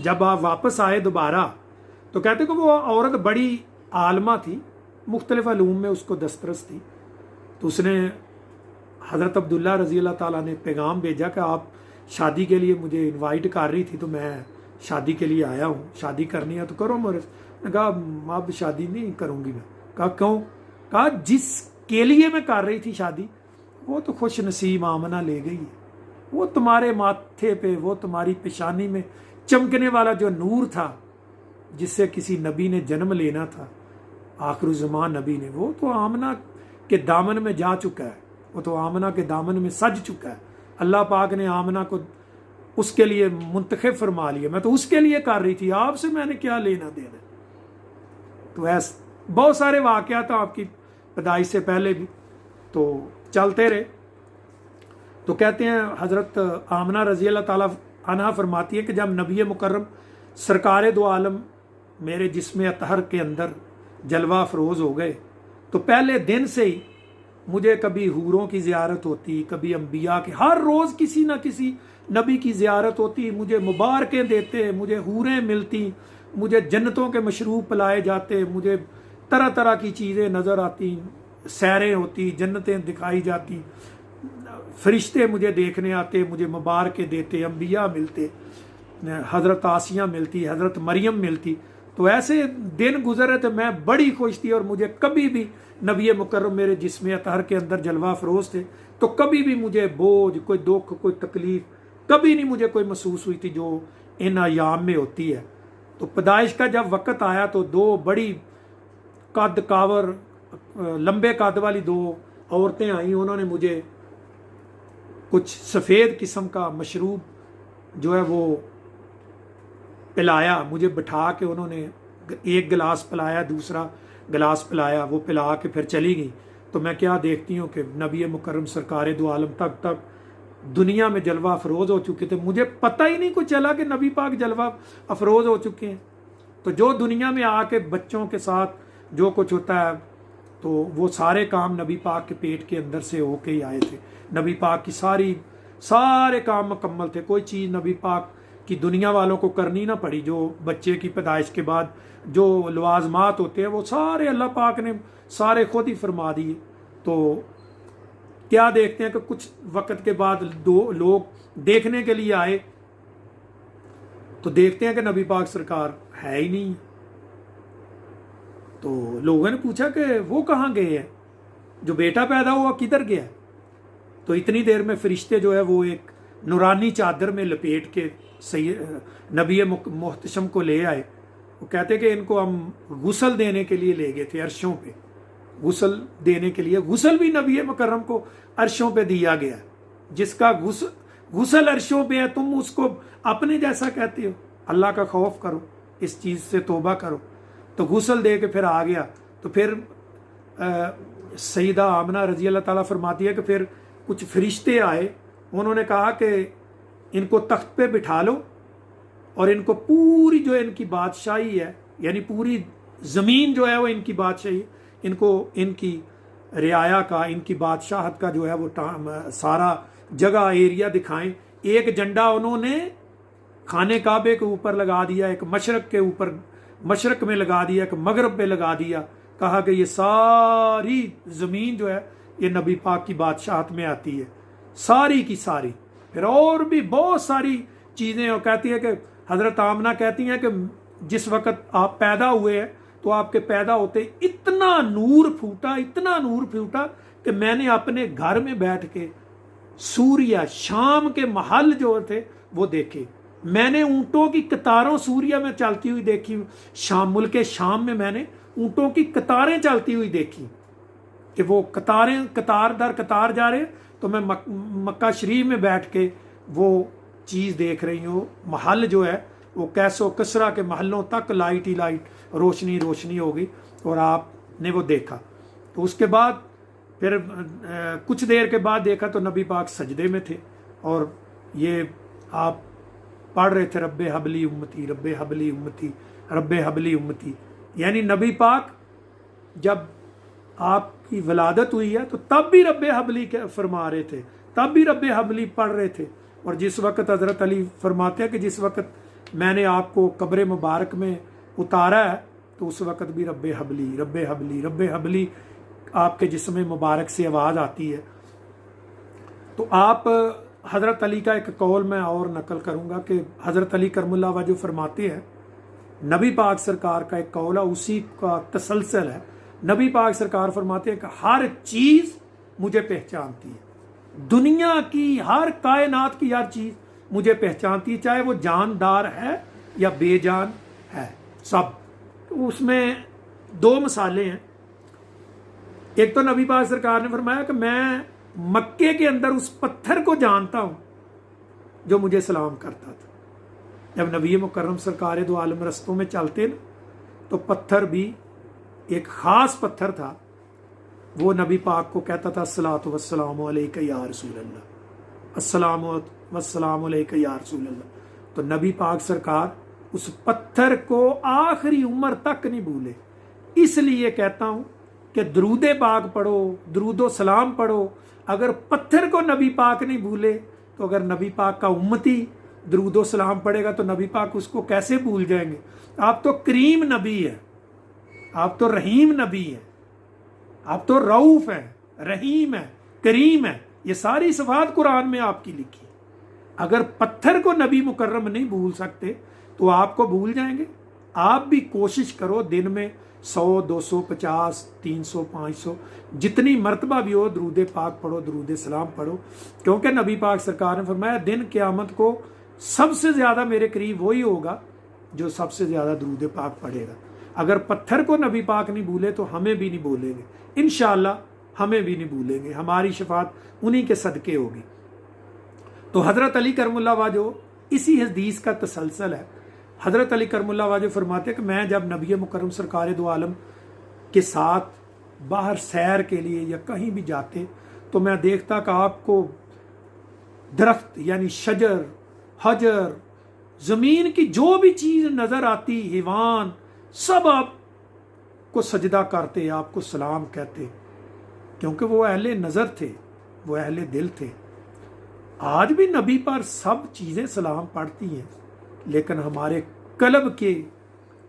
S1: जब आप वापस आए दोबारा, तो कहते कि वो औरत बड़ी आलमा थी, मुख्तलिफ अलूम में उसको दस्तरस थी। तो उसने हज़रत अब्दुल्ला रज़ी अल्लाह ताला ने पैगाम भेजा कि आप शादी के लिए मुझे इनवाइट कर रही थी, तो मैं शादी के लिए आया हूँ, शादी करनी है तो करो मेरे। मैं कहा अब शादी नहीं करूँगी। मैं कहा क्यों? कहा जिसके लिए मैं कर रही थी शादी वो तो खुश नसीब आमना ले गई है। वो तुम्हारे माथे पे, वो तुम्हारी पेशानी में चमकने वाला जो नूर था जिससे किसी नबी ने जन्म लेना था, आखिरुज़्ज़मान नबी ने, वो तो आमना के दामन में जा चुका है, वो तो आमना के दामन में सज चुका है। अल्लाह पाक ने आमना को उसके लिए मुंतखब फरमा लिया। मैं तो उसके लिए कर रही थी, आपसे मैंने क्या लेना देना। तो ऐसे बहुत सारे वाक़यात आपकी पैदाइश से पहले भी तो चलते रहे। तो कहते हैं हज़रत आमना रज़ी अल्लाह ताला अन्हा फरमाती है कि जब नबी मुकर्रम सरकार दो आलम मेरे जिस्म अतहर के अंदर जलवा फरोज हो गए, तो पहले दिन से ही मुझे कभी हूरों की ज़ियारत होती, कभी अम्बिया की, हर रोज़ किसी ना किसी नबी की ज़ियारत होती, मुझे मुबारकें देते, मुझे हूरें मिलती, मुझे जन्नतों के मशरूब पिलाए जाते, मुझे तरह तरह की चीज़ें नज़र आती, सैरें होती, जन्नतें दिखाई जाती, फरिश्ते मुझे देखने आते, मुझे मुबारकें देते, अम्बिया मिलते, हज़रत आसिया मिलती, हज़रत मरियम मिलती। तो ऐसे दिन गुजरे थे, मैं बड़ी खुश थी। और मुझे कभी भी नबी मुकर्रम मेरे जिस्म अतहर के अंदर जलवा फरोज थे, तो कभी भी मुझे बोझ, कोई दुख, कोई तकलीफ कभी नहीं मुझे कोई महसूस हुई थी जो इन अयाम में होती है। तो पैदाइश का जब वक़्त आया तो दो बड़ी कद कावर, लंबे कद वाली दो औरतें आई। उन्होंने मुझे कुछ सफ़ेद किस्म का मशरूब जो है वो पिलाया, मुझे बिठा के उन्होंने एक गिलास पिलाया, दूसरा गिलास पिलाया, वो पिला के फिर चली गई। तो मैं क्या देखती हूँ कि नबी मुकर्रम सरकार दो आलम तक दुनिया में जलवा अफरोज हो चुके थे, मुझे पता ही नहीं कुछ चला कि नबी पाक जलवा अफरोज हो चुके हैं। तो जो दुनिया में आके बच्चों के साथ जो कुछ होता है, तो वो सारे काम नबी पाक के पेट के अंदर से होके ही आए थे। नबी पाक की सारे काम मुकम्मल थे, कोई चीज़ नबी पाक की दुनिया वालों को करनी ना पड़ी। जो बच्चे की पैदाइश के बाद जो लवाजमात होते हैं वो सारे अल्लाह पाक ने सारे खुद ही फरमा दिए। तो क्या देखते हैं कि कुछ वक़्त के बाद दो लोग देखने के लिए आए, तो देखते हैं कि नबी पाक सरकार है ही नहीं। तो लोगों ने पूछा कि वो कहाँ गए हैं, जो बेटा पैदा हुआ किधर गया। तो इतनी देर में फरिश्ते जो है वो एक नूरानी चादर में लपेट के सही नबी मोहतशम को ले आए। वो कहते कि इनको हम गुसल देने के लिए ले गए थे अर्शों पे, गुसल देने के लिए। गुसल भी नबी मुकर्रम को अर्शों पे दिया गया। जिसका गुसल अर्शों पे है, तुम उसको अपने जैसा कहते हो। अल्लाह का खौफ करो, इस चीज़ से तौबा करो। तो गुसल दे के फिर आ गया। तो फिर सईदा आमना रजी अल्लाह ताला फरमाती है कि फिर कुछ फरिश्ते आए, उन्होंने कहा कि इनको तख्त पे बिठा लो और इनको पूरी जो इनकी बादशाही है यानी पूरी ज़मीन जो है वो इनकी बादशाही, इनको इनकी रियाया का, इनकी बादशाहत का जो है वो सारा जगह एरिया दिखाएं। एक झंडा उन्होंने खाने काबे के ऊपर लगा दिया, एक मशरक के ऊपर, मशरक में लगा दिया, एक मगरब पे लगा दिया। कहा कि ये सारी ज़मीन जो है ये नबी पाक की बादशाहत में आती है, सारी की सारी। फिर और भी बहुत सारी चीज़ें, और कहती है कि हज़रत आमना कहती हैं कि जिस वक़्त आप पैदा हुए हैं तो आपके पैदा होते इतना नूर फूटा, इतना नूर फूटा कि मैंने अपने घर में बैठ के सूर्य शाम के महल जो थे वो देखे। मैंने ऊंटों की कतारों सूर्य में चलती हुई देखी। शाम, मुल्क शाम में मैंने ऊंटों की कतारें चलती हुई देखी कि वो कतारें कतार दर कतार जा रहे। तो मैं मक्का शरीफ में बैठ के वो चीज़ देख रही हूँ। महल जो है वो कैसो कसरा के महलों तक लाइट ही लाइट, रोशनी रोशनी होगी, और आपने वो देखा। तो उसके बाद फिर कुछ देर के बाद देखा तो नबी पाक सजदे में थे, और ये आप पढ़ रहे थे रब्बे हबली उम्मती, रब्बे हबली उम्मती, रब्बे हबली उम्मती। यानी नबी पाक जब आपकी वलादत हुई है तो तब भी रब्बे हबली के फरमा रहे थे, तब भी रब्बे हबली पढ़ रहे थे। और जिस वक़्त हज़रत अली फरमाते हैं कि जिस वक़्त मैंने आपको कब्र मुबारक में उतारा है तो उस वक़्त भी रब्बे हबली, रब्बे हबली, रब्बे हबली आपके जिस्म मुबारक से आवाज़ आती है। तो आप हज़रत अली का एक कौल मैं और नकल करूँगा कि हज़रत अली करमुल्लाह वजह फरमाते हैं, नबी पाक सरकार का एक कौल है, उसी का तसलसल है। नबी पाक सरकार फरमाते हैं कि हर चीज़ मुझे पहचानती है, दुनिया की हर कायनात की हर चीज़ मुझे पहचानती है, चाहे वो जानदार है या बेजान है, सब। तो उसमें दो मिसालें हैं। एक तो नबी पाक सरकार ने फरमाया कि मैं मक्के के अंदर उस पत्थर को जानता हूं जो मुझे सलाम करता था। जब नबी मुकर्रम सरकार दो आलम रस्तों में चलते ना, तो पत्थर भी एक ख़ास पत्थर था, वो नबी पाक को कहता था अस्सलातु वस्सलामु अलैका या रसूल अल्लाह, अस्सलामु वस्सलामु अलैका या रसूल अल्लाह। तो नबी पाक सरकार उस पत्थर को आखिरी उम्र तक नहीं भूले। इसलिए कहता हूँ कि दरूदे पाक पढ़ो, दरूदो सलाम पढ़ो। अगर पत्थर को नबी पाक नहीं भूले तो अगर नबी पाक का उम्मती दरूदो सलाम पढ़ेगा तो नबी पाक उसको कैसे भूल जाएंगे। आप तो करीम नबी है, आप तो रहीम नबी है, आप तो रऊफ है, रहीम है, करीम है। ये सारी सिफात कुरान में आपकी लिखी। अगर पत्थर को नबी मुकर्रम नहीं भूल सकते तो आपको भूल जाएंगे। आप भी कोशिश करो दिन में 100, 250, 300, 500 जितनी मरतबा भी हो दरूद पाक पढ़ो, दरूद सलाम पढ़ो। क्योंकि नबी पाक सरकार ने फरमाया दिन क़यामत को सबसे ज़्यादा मेरे करीब वही होगा जो सबसे ज़्यादा दरूद पाक पढ़ेगा। अगर पत्थर को नबी पाक नहीं भूले तो हमें भी नहीं भूलेंगे, इंशाअल्लाह हमें भी नहीं भूलेंगे। हमारी शफात उन्हीं के सदक़े होगी। तो हज़रत अली करमुल्लाह वाजो इसी हदीस का तसलसल है। हज़रत अली करमुल्लाह वाजो फरमाते कि मैं जब नबी मुकर्रम सरकार दो आलम के साथ बाहर सैर के लिए या कहीं भी जाते तो मैं देखता कि आपको दरख्त यानी शजर, हजर, ज़मीन की जो भी चीज़ नज़र आती, हिवान, सब आपको सजदा करते, आपको सलाम कहते, क्योंकि वो अहले नज़र थे, वो अहले दिल थे। आज भी नबी पर सब चीज़ें सलाम पढ़ती हैं, लेकिन हमारे कल्ब के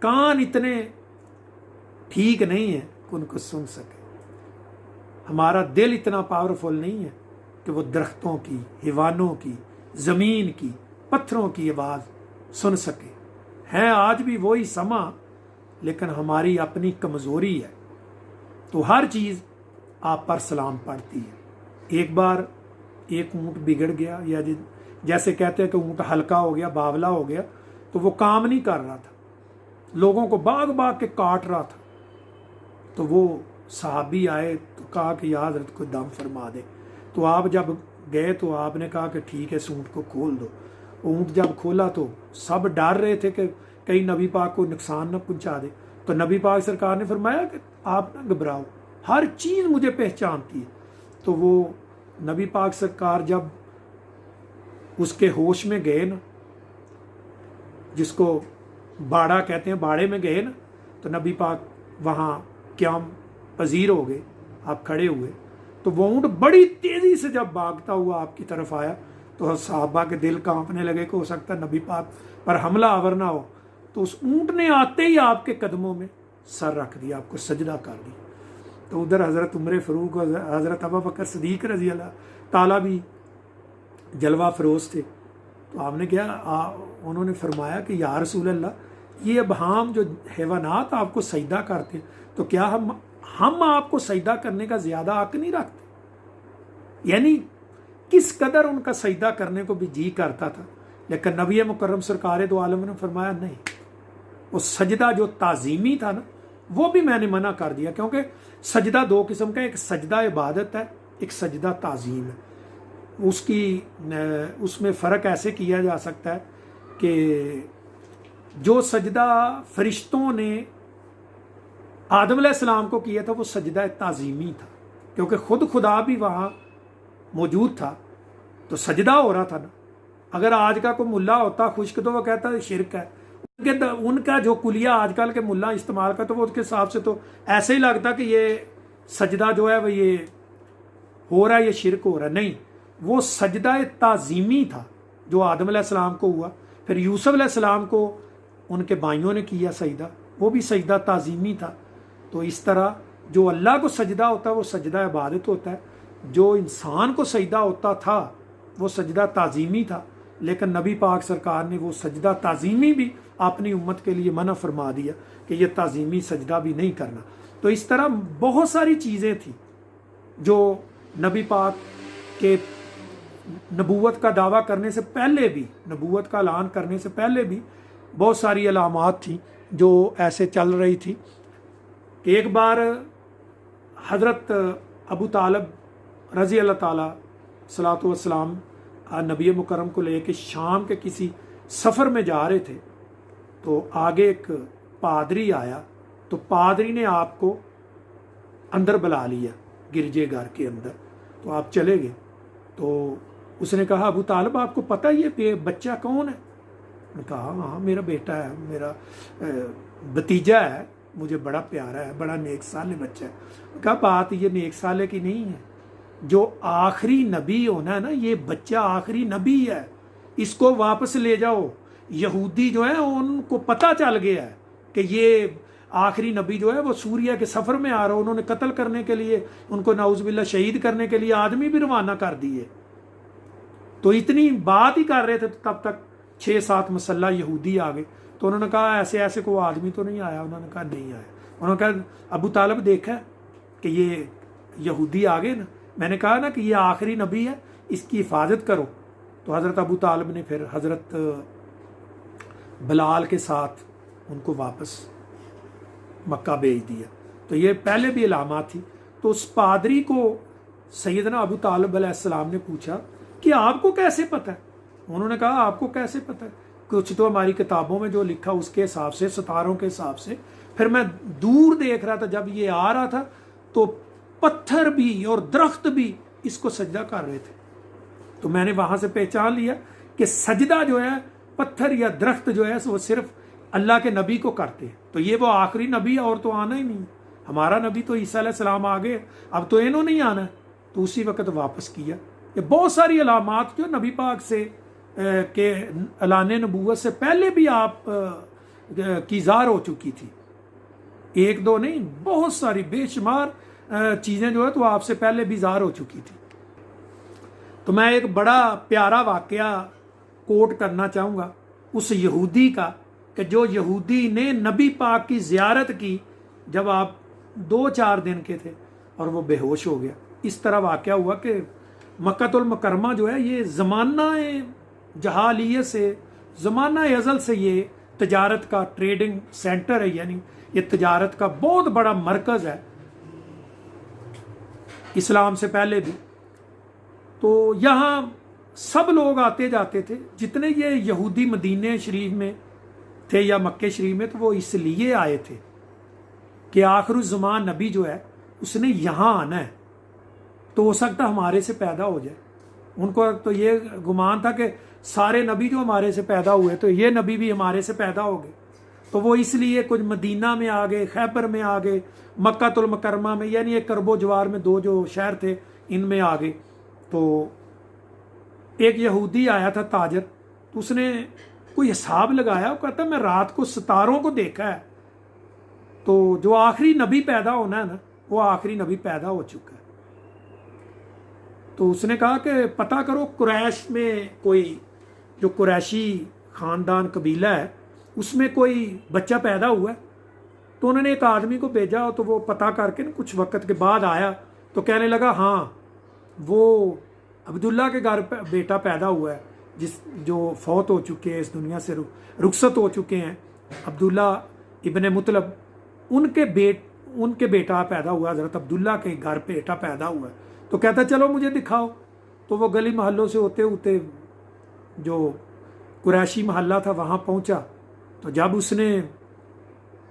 S1: कान इतने ठीक नहीं है कि उनको सुन सके। हमारा दिल इतना पावरफुल नहीं है कि वो दरख्तों की, हिवानों की, ज़मीन की, पत्थरों की आवाज़ सुन सके। हैं आज भी वही समा, लेकिन हमारी अपनी कमज़ोरी है। तो हर चीज़ आप पर सलाम पढ़ती है। एक बार एक ऊँट बिगड़ गया, या जैसे कहते हैं कि ऊँट हल्का हो गया, बावला हो गया, तो वो काम नहीं कर रहा था, लोगों को भाग भाग के काट रहा था। तो वो सहाबी आए तो कहा कि या हज़रत को दम फरमा दे। तो आप जब गए तो आपने कहा कि ठीक है, इस ऊँट को खोल दो। ऊँट जब खोला तो सब डर रहे थे कि कहीं नबी पाक को नुकसान न पहुँचा दे। तो नबी पाक सरकार ने फरमाया कि आप ना घबराओ, हर चीज़ मुझे पहचानती है। तो वो नबी पाक सरकार जब उसके होश में गए ना, जिसको बाड़ा कहते हैं, बाड़े में गए ना, तो नबी पाक वहाँ क़याम पजीर हो गए, आप खड़े हुए, तो वो ऊँट बड़ी तेज़ी से जब भागता हुआ आपकी तरफ आया तो सहाबा के दिल कांपने लगे कि हो सकता है नबी पाक पर हमला आवर ना हो। तो उस ऊँट ने आते ही आपके कदमों में सर रख दिया, आपको सजदा कर दिया। तो उधर हज़रत उमर फ़ारूक और हज़रत अबू बकर सिद्दीक़ रज़ी अल्लाह ताला भी जलवा फ़रोज़ थे। तो आपने क्या उन्होंने फरमाया कि या रसूल अल्लाह, ये अब हम जो हैवानात आपको सजदा करते हैं, तो क्या हम आपको सजदा करने का ज़्यादा हक़ नहीं रखते? यानी किस कदर उनका सजदा करने को भी जी करता था। लेकिन नबी मुकर्रम सरकार दो आलम ने फरमाया नहीं, वो सजदा जो ताज़ीमी था ना, वो भी मैंने मना कर दिया, क्योंकि सजदा दो किस्म का, एक सजदा इबादत है, एक सजदा ताज़ीम है। उसमें फ़र्क ऐसे किया जा सकता है कि जो सजदा फरिश्तों ने आदम अलैहिस्सलाम को किया था वो सजदा ताज़ीमी था, क्योंकि खुद खुदा भी वहाँ मौजूद था, तो सजदा हो रहा था ना। अगर आज का कोई मुल्ला होता खुश्क तो वो कहता है शिरक है। उनका जो कुलिया आजकल के मुल्ला इस्तेमाल करते, तो वो उसके हिसाब से तो ऐसे ही लगता कि ये सजदा जो है वो ये हो रहा है, ये शिरक हो रहा है। नहीं, वो सजदा ताज़ीमी था जो आदम अलैहिस्सलाम को हुआ, फिर यूसुफ अलैहिस्सलाम को उनके भाइयों ने किया सजदा, वो भी सजदा ताज़ीमी था। तो इस तरह जो अल्लाह को सजदा होता है वो सजदा इबादत होता है, जो इंसान को सजदा होता था वो सजदा ताज़ीमी था। लेकिन नबी पाक सरकार ने वो सजदा ताज़ीमी भी अपनी उम्मत के लिए मना फरमा दिया कि ये ताज़ीमी सजदा भी नहीं करना। तो इस तरह बहुत सारी चीज़ें थी जो नबी पाक के नबूवत का दावा करने से पहले भी, नबूवत का ऐलान करने से पहले भी बहुत सारी अलामात थी जो ऐसे चल रही थी। एक बार हज़रत अबू तालिब रज़ी अल्लाह ताला सलातो वस्सलाम नबी मुकर्रम को लेके शाम के किसी सफ़र में जा रहे थे, तो आगे एक पादरी आया, तो पादरी ने आपको अंदर बुला लिया गिरजे घर के अंदर, तो आप चले गए। तो उसने कहा अबू तालिब आपको पता ये बच्चा कौन है? मैंने कहा हाँ मेरा बेटा है, मेरा भतीजा है, मुझे बड़ा प्यारा है, बड़ा नेक साले बच्चा है। कहा बात ये नेक साले की नहीं है, जो आखिरी नबी होना है ना, ये बच्चा आखिरी नबी है, इसको वापस ले जाओ। यहूदी जो है उनको पता चल गया है कि ये आखिरी नबी जो है वो सूरिया के सफ़र में आ रहा है, उन्होंने कत्ल करने के लिए, उनको नाउज़ुबिल्लाह शहीद करने के लिए आदमी भी रवाना कर दिए। तो इतनी बात ही कर रहे थे, तो तब तक 6-7 मसल्ला यहूदी आ गए। तो उन्होंने कहा ऐसे ऐसे कोई आदमी तो नहीं आया? उन्होंने कहा नहीं आया। उन्होंने कहा अबू तालिब देखा कि ये यहूदी आ गए ना, मैंने कहा ना कि ये आखिरी नबी है, इसकी हिफाजत करो। तो हज़रत अबू तालिब ने फिर हज़रत बिलाल के साथ उनको वापस मक्का भेज दिया। तो ये पहले भी अलामात थी। तो उस पादरी को सैयदना अबू तालिब अलैहिस्सलाम ने पूछा कि आपको कैसे पता है? उन्होंने कहा आपको कैसे पता है? कुछ तो हमारी किताबों में जो लिखा उसके हिसाब से, सितारों के हिसाब से। फिर मैं दूर देख रहा था, जब ये आ रहा था तो पत्थर भी और दरख्त भी इसको सजदा कर रहे थे। तो मैंने वहाँ से पहचान लिया कि सजदा जो है पत्थर या दरख्त जो है वो सिर्फ अल्लाह के नबी को करते हैं। तो ये वो आखिरी नबी है और तो आना ही नहीं, हमारा नबी तो ईसा अलैहिस्सलाम आ गए, अब तो इन्होंने नहीं आना है। तो उसी वक्त वापस किया। ये बहुत सारी अलामात जो नबी पाक से के ऐलान नबूवत से पहले भी आप की ज़ार हो चुकी थी, एक दो नहीं, बहुत सारी बेशुमार चीज़ें जो है तो आपसे पहले भी ज़ार हो चुकी थी। तो मैं एक बड़ा प्यारा वाक़या कोट करना चाहूँगा उस यहूदी का, कि जो यहूदी ने नबी पाक की ज़ियारत की जब आप 2-4 दिन के थे और वो बेहोश हो गया। इस तरह वाक़या हुआ कि मक्कातुल मुकर्रमा जो है ये ज़माना जहालियत से, ज़माना अज़ल से ये तजारत का ट्रेडिंग सेंटर है, यानी ये तजारत का बहुत बड़ा मरकज़ है इस्लाम से पहले भी। तो यहाँ सब लोग आते जाते थे, जितने ये यहूदी मदीने शरीफ में थे या मक्के शरीफ में, तो वो इसलिए आए थे कि आखिरुज़्ज़मान नबी जो है उसने यहाँ आना है, तो हो सकता हमारे से पैदा हो जाए। उनको तो ये गुमान था कि सारे नबी जो हमारे से पैदा हुए तो ये नबी भी हमारे से पैदा हो गए। तो वो इसलिए कुछ मदीना में आ गए, खैबर में आ गए, मक्कातुल मुकरमा में, यानी एक करबो जवार में 2 जो शहर थे इनमें आ गए। तो एक यहूदी आया था ताजर, तो उसने कोई हिसाब लगाया, वो कहता मैं रात को सितारों को देखा है, तो जो आखिरी नबी पैदा होना है ना, वो आखिरी नबी पैदा हो चुका है। तो उसने कहा कि पता करो कुरैश में कोई, जो कुरैशी ख़ानदान कबीला है उसमें कोई बच्चा पैदा हुआ है। तो उन्होंने एक आदमी को भेजा, तो वो पता करके ना कुछ वक्त के बाद आया, तो कहने लगा हाँ वो अब्दुल्ला के घर बेटा पैदा हुआ है, जो फौत हो चुके हैं, इस दुनिया से रुखसत हो चुके हैं, अब्दुल्ला इब्ने मुतलब, उनके बेटा पैदा हुआ, हज़रत अब्दुल्ला के घर बेटा पैदा हुआ है। तो कहता चलो मुझे दिखाओ। तो वो गली महल्लों से होते होते जो कुरैशी महल्ला था वहाँ पहुँचा। तो जब उसने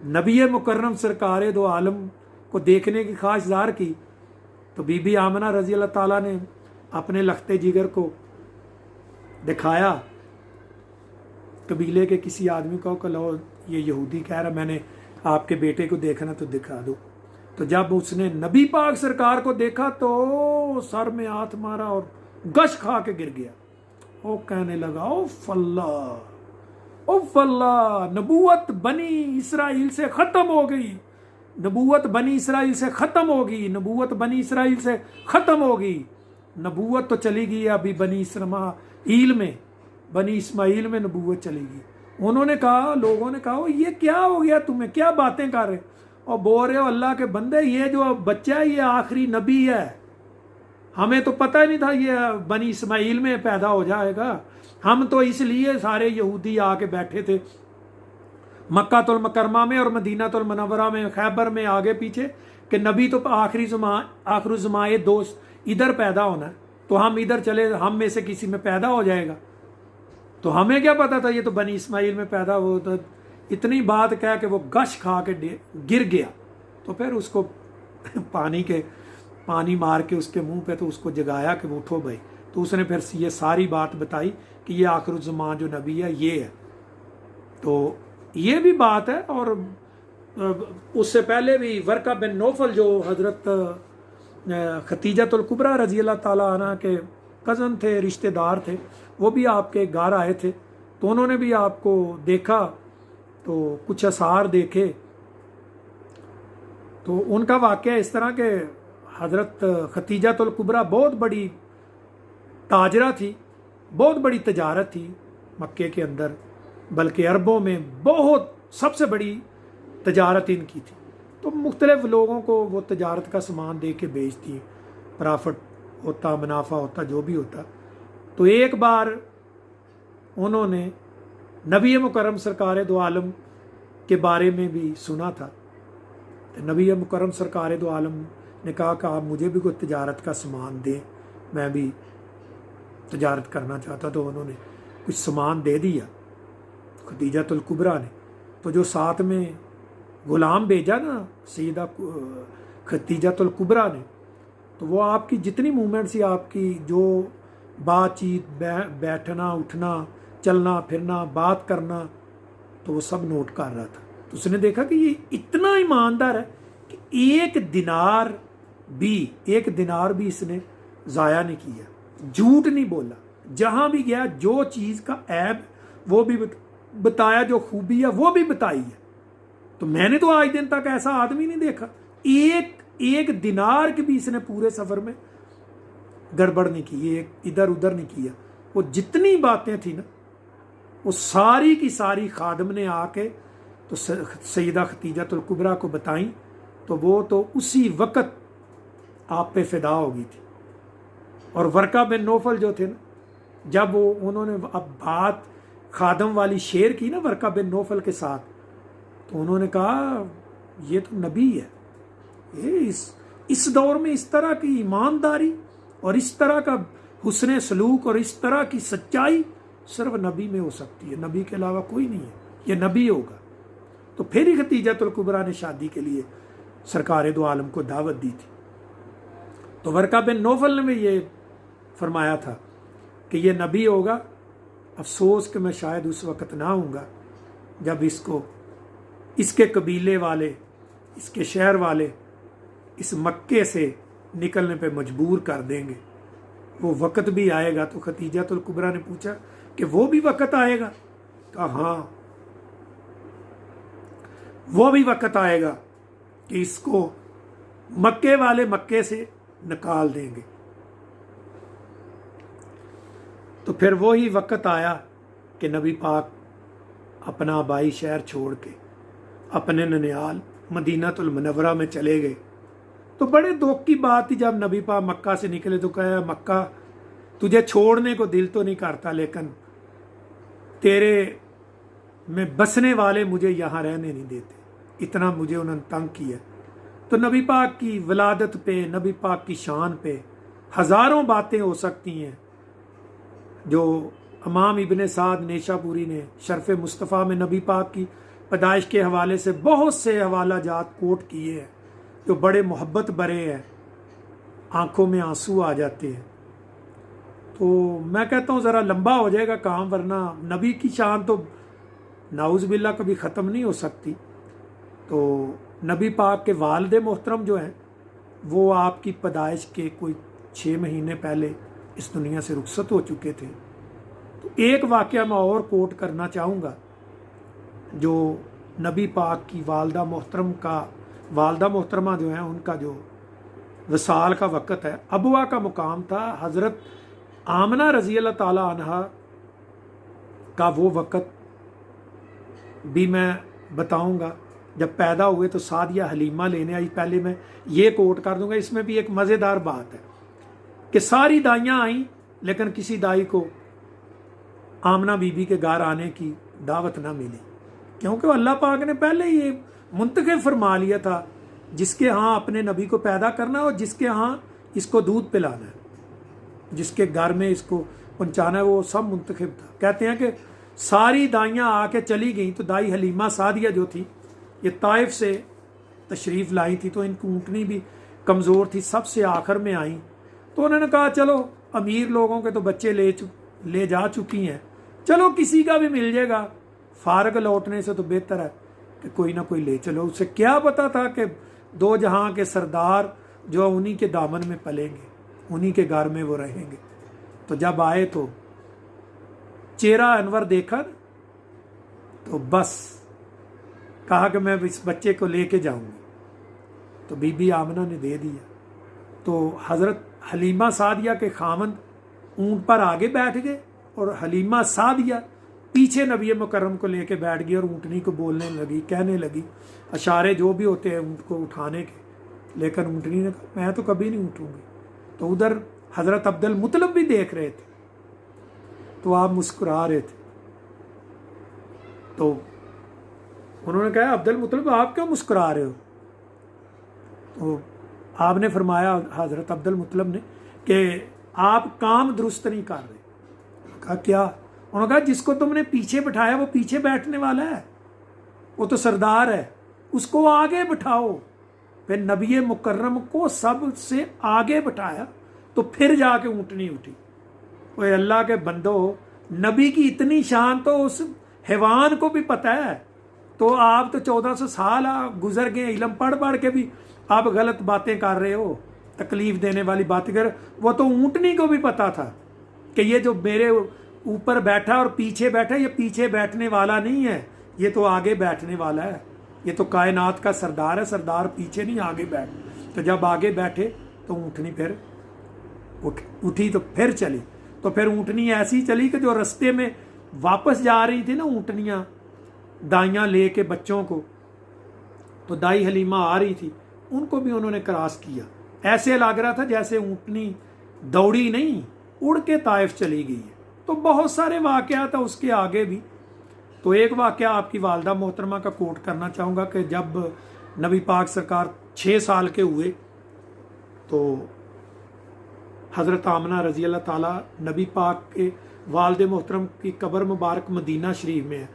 S1: नबी मुकर्रम सरकार दो आलम को देखने की ख्वाहिश ज़ाहिर की, तो बीबी आमना रज़ी अल्लाह ताला ने अपने लखते जिगर को दिखाया कबीले के किसी आदमी को, लो ये यहूदी कह रहा मैंने आपके बेटे को देखना, तो दिखा दो। तो जब उसने नबी पाक सरकार को देखा तो सर में हाथ मारा और गश खा के गिर गया। वो कहने लगा ओ फल्ला, नबूवत बनी इसराइल से ख़त्म हो गई, नबूवत बनी इसराइल से ख़त्म होगी, नबूवत बनी इसराइल से ख़त्म होगी। नबूवत तो चली गई अभी बनी इस्माइल में नबूवत चलेगी। उन्होंने कहा, लोगों ने कहा ये क्या हो गया तुम्हें, क्या बातें कर रहे, और बोल रहे हो अल्लाह के बंदे ये जो बच्चा है ये आखिरी नबी है, हमें तो पता ही नहीं था ये बनी इस्माइल में पैदा हो जाएगा। हम तो इसलिए सारे यहूदी आके बैठे थे मक्कातुल मुकरमा में और मदीनातुल मुनव्वरा में, खैबर में, आगे पीछे, कि नबी तो आखिरी ज़माए दोस्त इधर पैदा होना है, तो हम इधर चले, हम में से किसी में पैदा हो जाएगा। तो हमें क्या पता था ये तो बनी इस्माइल में पैदा हो। तो इतनी बात कह के वो गश खा के गिर गया। तो फिर उसको पानी मार के उसके मुंह पे तो उसको जगाया कि वो उठो भाई। तो उसने फिर ये सारी बात बताई कि ये आखिरुज़्ज़मान जो नबी है ये है। तो ये भी बात है। और उससे पहले भी वर्का बिन नौफल जो हज़रत खतीजतुल कुबरा रज़ी अल्लाह ताला अन्हा के कज़न थे, रिश्तेदार थे, वो भी आपके घर आए थे। तो उन्होंने भी आपको देखा, तो कुछ आसार देखे। तो उनका वाक़या इस तरह के हज़रत खतीजतुल कुबरा बहुत बड़ी ताजरा थी, बहुत बड़ी तजारत थी मक्के के अंदर, बल्कि अरबों में बहुत सबसे बड़ी तजारत इनकी थी। तो मुख्तलिफ लोगों को वो तजारत का सामान दे के बेचती, प्रॉफिट होता, मुनाफा होता, जो भी होता। तो एक बार उन्होंने नबी मुकर्रम सरकार दो आलम के बारे में भी सुना था। तो नबी मुकर्रम सरकार दो आलम ने कहा कि आप मुझे भी कोई तजारत का सामान दें, मैं भी तजारत करना चाहता। तो उन्होंने कुछ सामान दे दिया खतीजतुल कुबरा ने। तो जो साथ में ग़ुलाम भेजा ना सैयदा खतीजतुल कुबरा ने, तो वो आपकी जितनी मूवमेंट्स थी, आपकी जो बातचीत, बैठना उठना, चलना फिरना, बात करना, तो वो सब नोट कर रहा था। तो उसने देखा कि ये इतना ईमानदार है कि एक दिनार भी इसने ज़ाया नहीं किया, झूठ नहीं बोला। जहाँ भी गया जो चीज़ का ऐब वो भी बताया, जो खूबी है वो भी बताई है। तो मैंने तो आज दिन तक ऐसा आदमी नहीं देखा। एक दिनार की भी इसने पूरे सफ़र में गड़बड़ नहीं की, एक इधर उधर नहीं किया। वो जितनी बातें थी ना, वो सारी की सारी खादम ने आके तो सैयदा खतीजतुल कुबरा को बताई। तो वो तो उसी वक़्त आप पे फिदा हो गई थी। और वर्का बिन नौफल जो थे ना, जब वो उन्होंने अब बात खादम वाली शेयर की ना वर्का बिन नौफल के साथ, तो उन्होंने कहा ये तो नबी है, ये इस दौर में इस तरह की ईमानदारी और इस तरह का हुस्न सलूक और इस तरह की सच्चाई सिर्फ नबी में हो सकती है, नबी के अलावा कोई नहीं है, ये नबी होगा। तो फिर ही खतीजतुल कुबरा ने शादी के लिए सरकार दो आलम को दावत दी थी। तो वर्का बिन नौफल ने भी ये फरमाया था कि ये नबी होगा। अफसोस कि मैं शायद उस वक़्त ना आऊँगा जब इसको इसके कबीले वाले, इसके शहर वाले इस मक्के से निकलने पे मजबूर कर देंगे। वो वक़्त भी आएगा। तो खतीजतुल कुबरा ने पूछा कि वो भी वक़्त आएगा? कहा हाँ, वो भी वक़्त आएगा कि इसको मक्के वाले मक्के से निकाल देंगे। तो फिर वो ही वक़्त आया कि नबी पाक अपना आबाई शहर छोड़ के अपने ननियाल मदीनातुल मुनव्वरा में चले गए। तो बड़े दुख की बात थी, जब नबी पाक मक्का से निकले तो कहा, मक्का तुझे छोड़ने को दिल तो नहीं करता, लेकिन तेरे में बसने वाले मुझे यहाँ रहने नहीं देते, इतना मुझे उन्होंने तंग किया। तो नबी पाक की विलादत पे, नबी पाक की शान पे हज़ारों बातें हो सकती हैं, जो इमाम इब्ने साद नेशापुरी ने शर्फ मुस्तफ़ा में नबी पाक की पैदाइश के हवाले से बहुत से हवाला जात कोट किए हैं, जो बड़े मोहब्बत भरे हैं, आंखों में आंसू आ जाते हैं। तो मैं कहता हूँ ज़रा लंबा हो जाएगा काम, वरना नबी की शान तो नाउज़ बिल्ला कभी ख़त्म नहीं हो सकती। तो नबी पाक के वालिद मोहतरम जो हैं, वो आपकी पैदाइश के कोई 6 महीने पहले इस दुनिया से रुखसत हो चुके थे। तो एक वाक़या मैं और कोट करना चाहूँगा, जो नबी पाक की वालदा मोहतरमा जो हैं, उनका जो वसाल का वक़्त है, अबवा का मुकाम था, हज़रत आमना रज़ी अल्लाह ताला अन्हा का वो वक़्त भी मैं बताऊंगा। जब पैदा हुए तो सादिया हलीमा लेने आई। पहले मैं ये कोट कर दूंगा, इसमें भी एक मज़ेदार बात है कि सारी दाइयाँ आईं, लेकिन किसी दाई को आमना बीबी के घर आने की दावत ना मिली, क्योंकि अल्लाह पाक ने पहले ये मुंतखब फरमा लिया था, जिसके यहाँ अपने नबी को पैदा करना और जिसके यहाँ इसको दूध पिलाना है, जिसके घर में इसको पहुँचाना है, वो सब मुंतखब था। कहते हैं कि सारी दाइयाँ आके चली गई, तो दाई हलीमा सादिया जो थी, ये ताइफ से तशरीफ़ लाई थी, तो इनकी ऊँटनी भी कमज़ोर थी, सबसे आखिर में आई। तो उन्होंने कहा चलो अमीर लोगों के तो बच्चे ले जा चुकी हैं, चलो किसी का भी मिल जाएगा, फारग लौटने से तो बेहतर है कि कोई ना कोई ले चलो। उसे क्या पता था कि दो जहां के सरदार जो उन्हीं के दामन में पलेंगे, उन्हीं के घर में वो रहेंगे। तो जब आए तो चेहरा अनवर देखा तो बस कहा कि मैं इस बच्चे को लेके जाऊंगी। तो बीबी आमना ने दे दिया। तो हज़रत हलीमा सादिया के खामंद ऊंट पर आगे बैठ गए और हलीमा सादिया पीछे नबी मुकर्रम को लेके बैठ गई और ऊँटनी को बोलने लगी, कहने लगी, इशारे जो भी होते हैं ऊँट को उठाने के। लेकिन ऊँटनी ने कहा मैं तो कभी नहीं उठूंगी। तो उधर हज़रत अब्दुल मुत्तलिब भी देख रहे थे, तो आप मुस्कुरा रहे थे। तो उन्होंने कहा अब्दुल मुत्तलिब आप क्यों मुस्कुरा रहे हो? तो आपने फरमाया, हज़रत अब्दुल मुत्तलिब ने, कि आप काम दुरुस्त नहीं कर रहे। कहा क्या? उन्होंने कहा जिसको तुमने पीछे बिठाया वो पीछे बैठने वाला है, वो तो सरदार है, उसको आगे बिठाओ। फिर नबी मुकर्रम को सबसे आगे बिठाया, तो फिर जाके ऊँटनी उठी। ओए अल्लाह के बंदो, नबी की इतनी शान तो उस हैवान को भी पता है। तो आप तो 1400 साल गुजर गए, इल्म पढ़ पढ़ के भी आप गलत बातें कर रहे हो, तकलीफ देने वाली बातें कर। वो तो ऊँटनी को भी पता था कि ये जो मेरे ऊपर बैठा और पीछे बैठा, ये पीछे बैठने वाला नहीं है, ये तो आगे बैठने वाला है, ये तो कायनात का सरदार है, सरदार पीछे नहीं आगे बैठ। तो जब आगे बैठे तो ऊँटनी फिर उठी, तो फिर चली। तो फिर ऊँटनी ऐसी चली कि जो रास्ते में वापस जा रही थी ना ऊँटनियाँ दाइयाँ ले के बच्चों को, तो दाई हलीमा आ रही थी, उनको भी उन्होंने क्रॉस किया। ऐसे लग रहा था जैसे ऊँटनी दौड़ी नहीं, उड़ के ताइफ चली गई है। तो बहुत सारे वाक़यात है उसके आगे भी। तो एक वाक़या आपकी वालदा मोहतरमा का कोट करना चाहूँगा कि जब नबी पाक सरकार 6 साल के हुए तो हज़रत आमना रज़ी अल्लाह ताला, नबी पाक के वालिद मोहतरम की कब्र मुबारक मदीना शरीफ में है,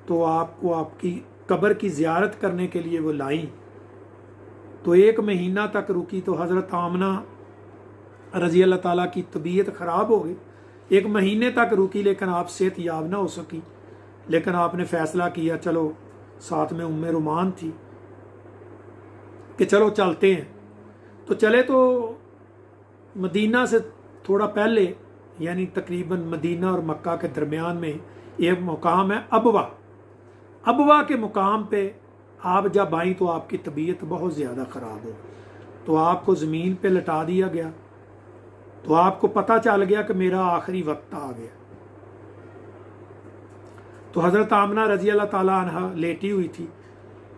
S1: तो आपको आपकी कब्र की ज़ियारत करने के लिए वो लाई। तो 1 महीना तक रुकी। तो हज़रत आमना रज़ी अल्लाह ताला की तबीयत ख़राब हो गई। 1 महीने तक रुकी, लेकिन आप सेहत याब ना हो सकी। लेकिन आपने फ़ैसला किया चलो साथ में उम्मे रुमान थी कि चलो चलते हैं। तो चले तो मदीना से थोड़ा पहले, यानी तकरीबन मदीना और मक्का के दरमियान में एक मुकाम है अबवा। अबवा के मुकाम पे आप जब आई तो आपकी तबीयत बहुत ज़्यादा ख़राब हो, तो आपको ज़मीन पे लटा दिया गया। तो आपको पता चल गया कि मेरा आखिरी वक्त आ गया। तो हज़रत आमना रज़ी अल्लाह ताला अन्हा लेटी हुई थी।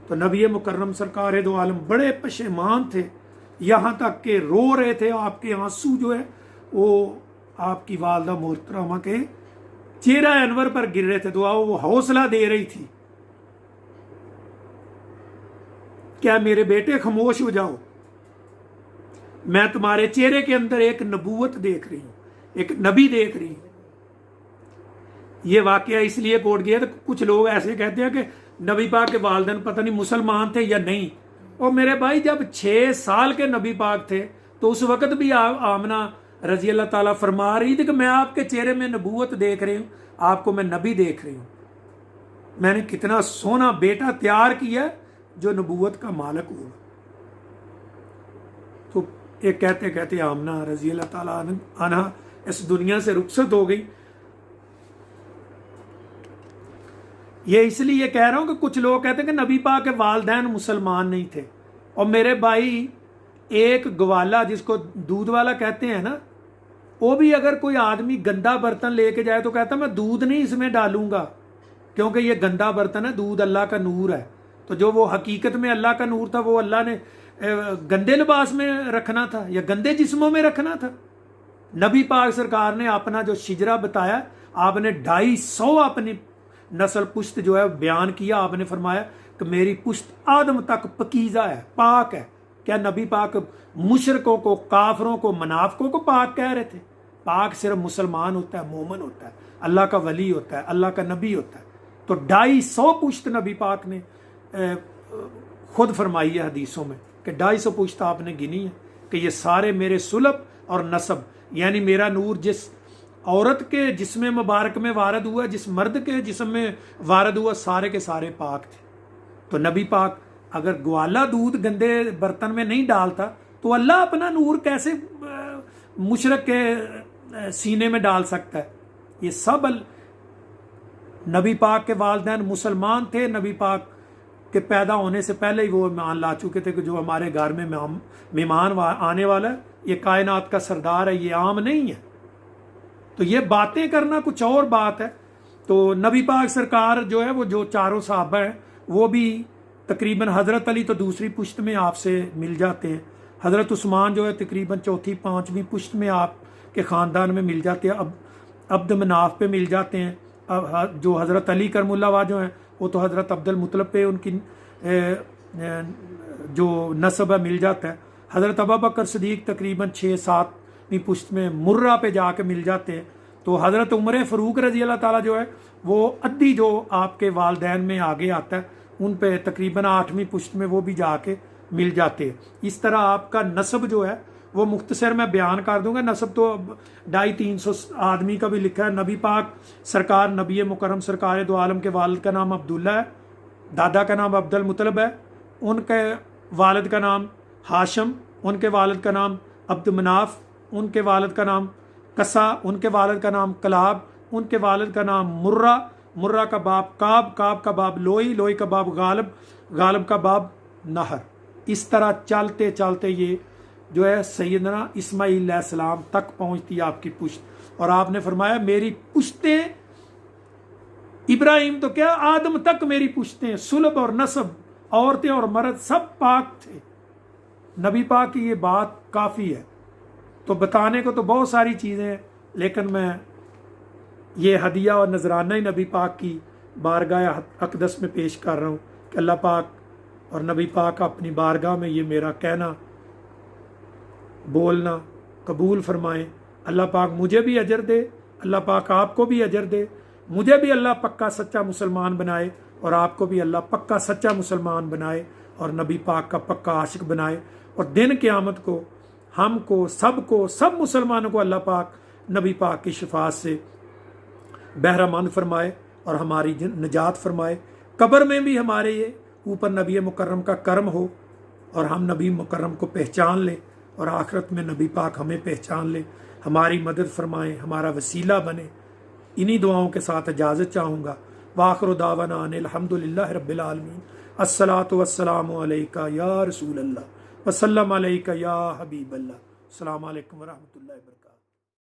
S1: तो नबी मुकर्रम सरकार दो आलम बड़े पशेमान थे, यहाँ तक के रो रहे थे। आपके आंसू जो है वो आपकी वालदा मोहतरमा के चेहरा अनवर पर गिर रहे थे। दुआ वो हौसला दे रही थी, क्या मेरे बेटे खामोश हो जाओ, मैं तुम्हारे चेहरे के अंदर एक नबूवत देख रही हूं, एक नबी देख रही हूं। ये वाकया इसलिए कोट गया, तो कुछ लोग ऐसे कहते हैं कि नबी पाक के वालिदैन पता नहीं मुसलमान थे या नहीं। और मेरे भाई जब 6 साल के नबी पाक थे तो उस वक्त भी आमना रजी अल्लाह ताला फरमा रही थी कि मैं आपके चेहरे में नबूवत देख रही हूं, आपको मैं नबी देख रही हूं। मैंने कितना सोना बेटा तैयार किया जो नबूवत का मालिक हुआ। तो एक कहते कहते आमना रजी अल्लाह ताला अन्हा इस दुनिया से रुखसत हो गई। ये इसलिए कह रहा हूं कि कुछ लोग कहते हैं कि नबी पाक के वालिदैन मुसलमान नहीं थे। और मेरे भाई एक ग्वाला जिसको दूध वाला कहते हैं ना, वो भी अगर कोई आदमी गंदा बर्तन लेके जाए तो कहता मैं दूध नहीं इसमें डालूंगा क्योंकि ये गंदा बर्तन है, दूध अल्लाह का नूर है। तो जो वो हकीकत में अल्लाह का नूर था वो अल्लाह ने गंदे लिबास में रखना था या गंदे जिस्मों में रखना था। नबी पाक सरकार ने अपना जो शिजरा बताया, आपने 250 अपनी नस्ल पुश्त जो है बयान किया। आपने फरमाया कि मेरी पुश्त आदम तक पकीज़ा है, पाक है। क्या नबी पाक मुशरकों को, काफरों को, मुनाफिकों को पाक कह रहे थे? पाक सिर्फ मुसलमान होता है, मोमिन होता है, अल्लाह का वली होता है, अल्लाह का नबी होता है। तो 250 पुश्त नबी पाक ने खुद फरमाई है हदीसों में कि 250 पुश्त आपने गिनी है कि ये सारे मेरे सुलब और नसब, यानी मेरा नूर जिस औरत के जिस्म मुबारक में वारद हुआ, जिस मर्द के जिस्म में वारद हुआ, सारे के सारे पाक थे। तो नबी पाक अगर ग्वाला दूध गंदे बर्तन में नहीं डालता तो अल्लाह अपना नूर कैसे मुशरक के सीने में डाल सकता है? ये सब नबी पाक के वालिदैन मुसलमान थे। नबी पाक के पैदा होने से पहले ही वो ईमान ला चुके थे कि जो हमारे घर में मेहमान आने वाला है, ये कायनात का सरदार है, ये आम नहीं है। तो ये बातें करना कुछ और बात है। तो नबी पाक सरकार जो है वो जो चारों साहबा हैं वो भी तकरीबन हज़रत अली तो दूसरी पुश्त में आपसे मिल जाते हैं, हज़रत उस्मान जो है तकरीबन चौथी 5वीं पुश्त में आपके ख़ानदान में मिल जाते हैं, अब अब्द मनाफ पे मिल जाते हैं। अब जो हज़रत अली करमुल्लाह जो हैं वो तो हज़रत अब्दुल मुतलब पे उनकी जो नस्ब है मिल जाता है। हज़रत अबू बकर सिद्दीक़ तकरीबन 6-7वीं पुश्त में मुर्रा पे जाके मिल जाते हैं। तो हज़रत उमर फ़ारूक रज़ी अल्लाह ताला जो है वो अद्दी जो आपके वालिदैन में आगे आता है, उन पे तकरीबन 8वीं पुश्त में वो भी जाके मिल जाते हैं। इस तरह आपका नस्ब जो है वो मुख्तसर मैं बयान कर दूंगा। नस्ब तो 250-300 आदमी का भी लिखा है। नबी पाक सरकार नबी मुकर्रम सरकार दो आलम के वालिद का नाम अब्दुल्ला है, दादा का नाम अब्दुल मुतलब है, उनके वालिद का नाम हाशम, उनके वालिद का नाम अब्द मनाफ, उनके वालिद का नाम कसा, उनके वालिद का नाम कलाब, उनके वालिद का नाम मुर्रा, मुर्रा का बाप काब, काब का बाप लोई, लोई का बाप गालब, गालब का बाप नहर। इस तरह चलते चलते ये जो है सैयदना इस्माईल अलैहिस्सलाम तक पहुंचती आपकी पुश्त। और आपने फरमाया मेरी पुश्तें, इब्राहिम तो क्या आदम तक मेरी पुश्तें, सुलब और नसब, औरतें और मर्द सब पाक थे। नबी पाक की ये बात काफ़ी है। तो बताने को तो बहुत सारी चीज़ें हैं, लेकिन मैं ये हदिया और नजराना ही नबी पाक की बारगाह अक़दस में पेश कर रहा हूँ कि अल्लाह पाक और नबी पाक अपनी बारगाह में ये मेरा कहना बोलना कबूल फरमाएं। अल्लाह पाक मुझे भी अजर दे, अल्लाह पाक आपको भी अजर दे, मुझे भी अल्लाह पक्का सच्चा मुसलमान बनाए और आपको भी अल्लाह पक्का सच्चा मुसलमान बनाए और नबी पाक का पक्का आशिक बनाए। और दिन क़यामत को हमको सबको, सब मुसलमानों को अल्लाह पाक नबी पाक की शफाअत से बहरामंद फरमाए और हमारी निजात फरमाए। कब्र में भी हमारे ये ऊपर नबी मुकर्रम का कर्म हो और हम नबी मुकर्रम को पहचान लें और आखिरत में नबी पाक हमें पहचान ले, हमारी मदद फरमाएं, हमारा वसीला बने। इन्हीं दुआओं के साथ इजाज़त चाहूँगा। वाखिर दावाना अनिल हम्दुलिल्लाहि रब्बिल आलमीन। अस्सलातु वस्सलामु अलैका या रसूल अल्लाह वसल्लम अलैका या हबीब अल्लाह। अस्सलामु अलैकुम व रहमतुल्लाहि व बरकातहू।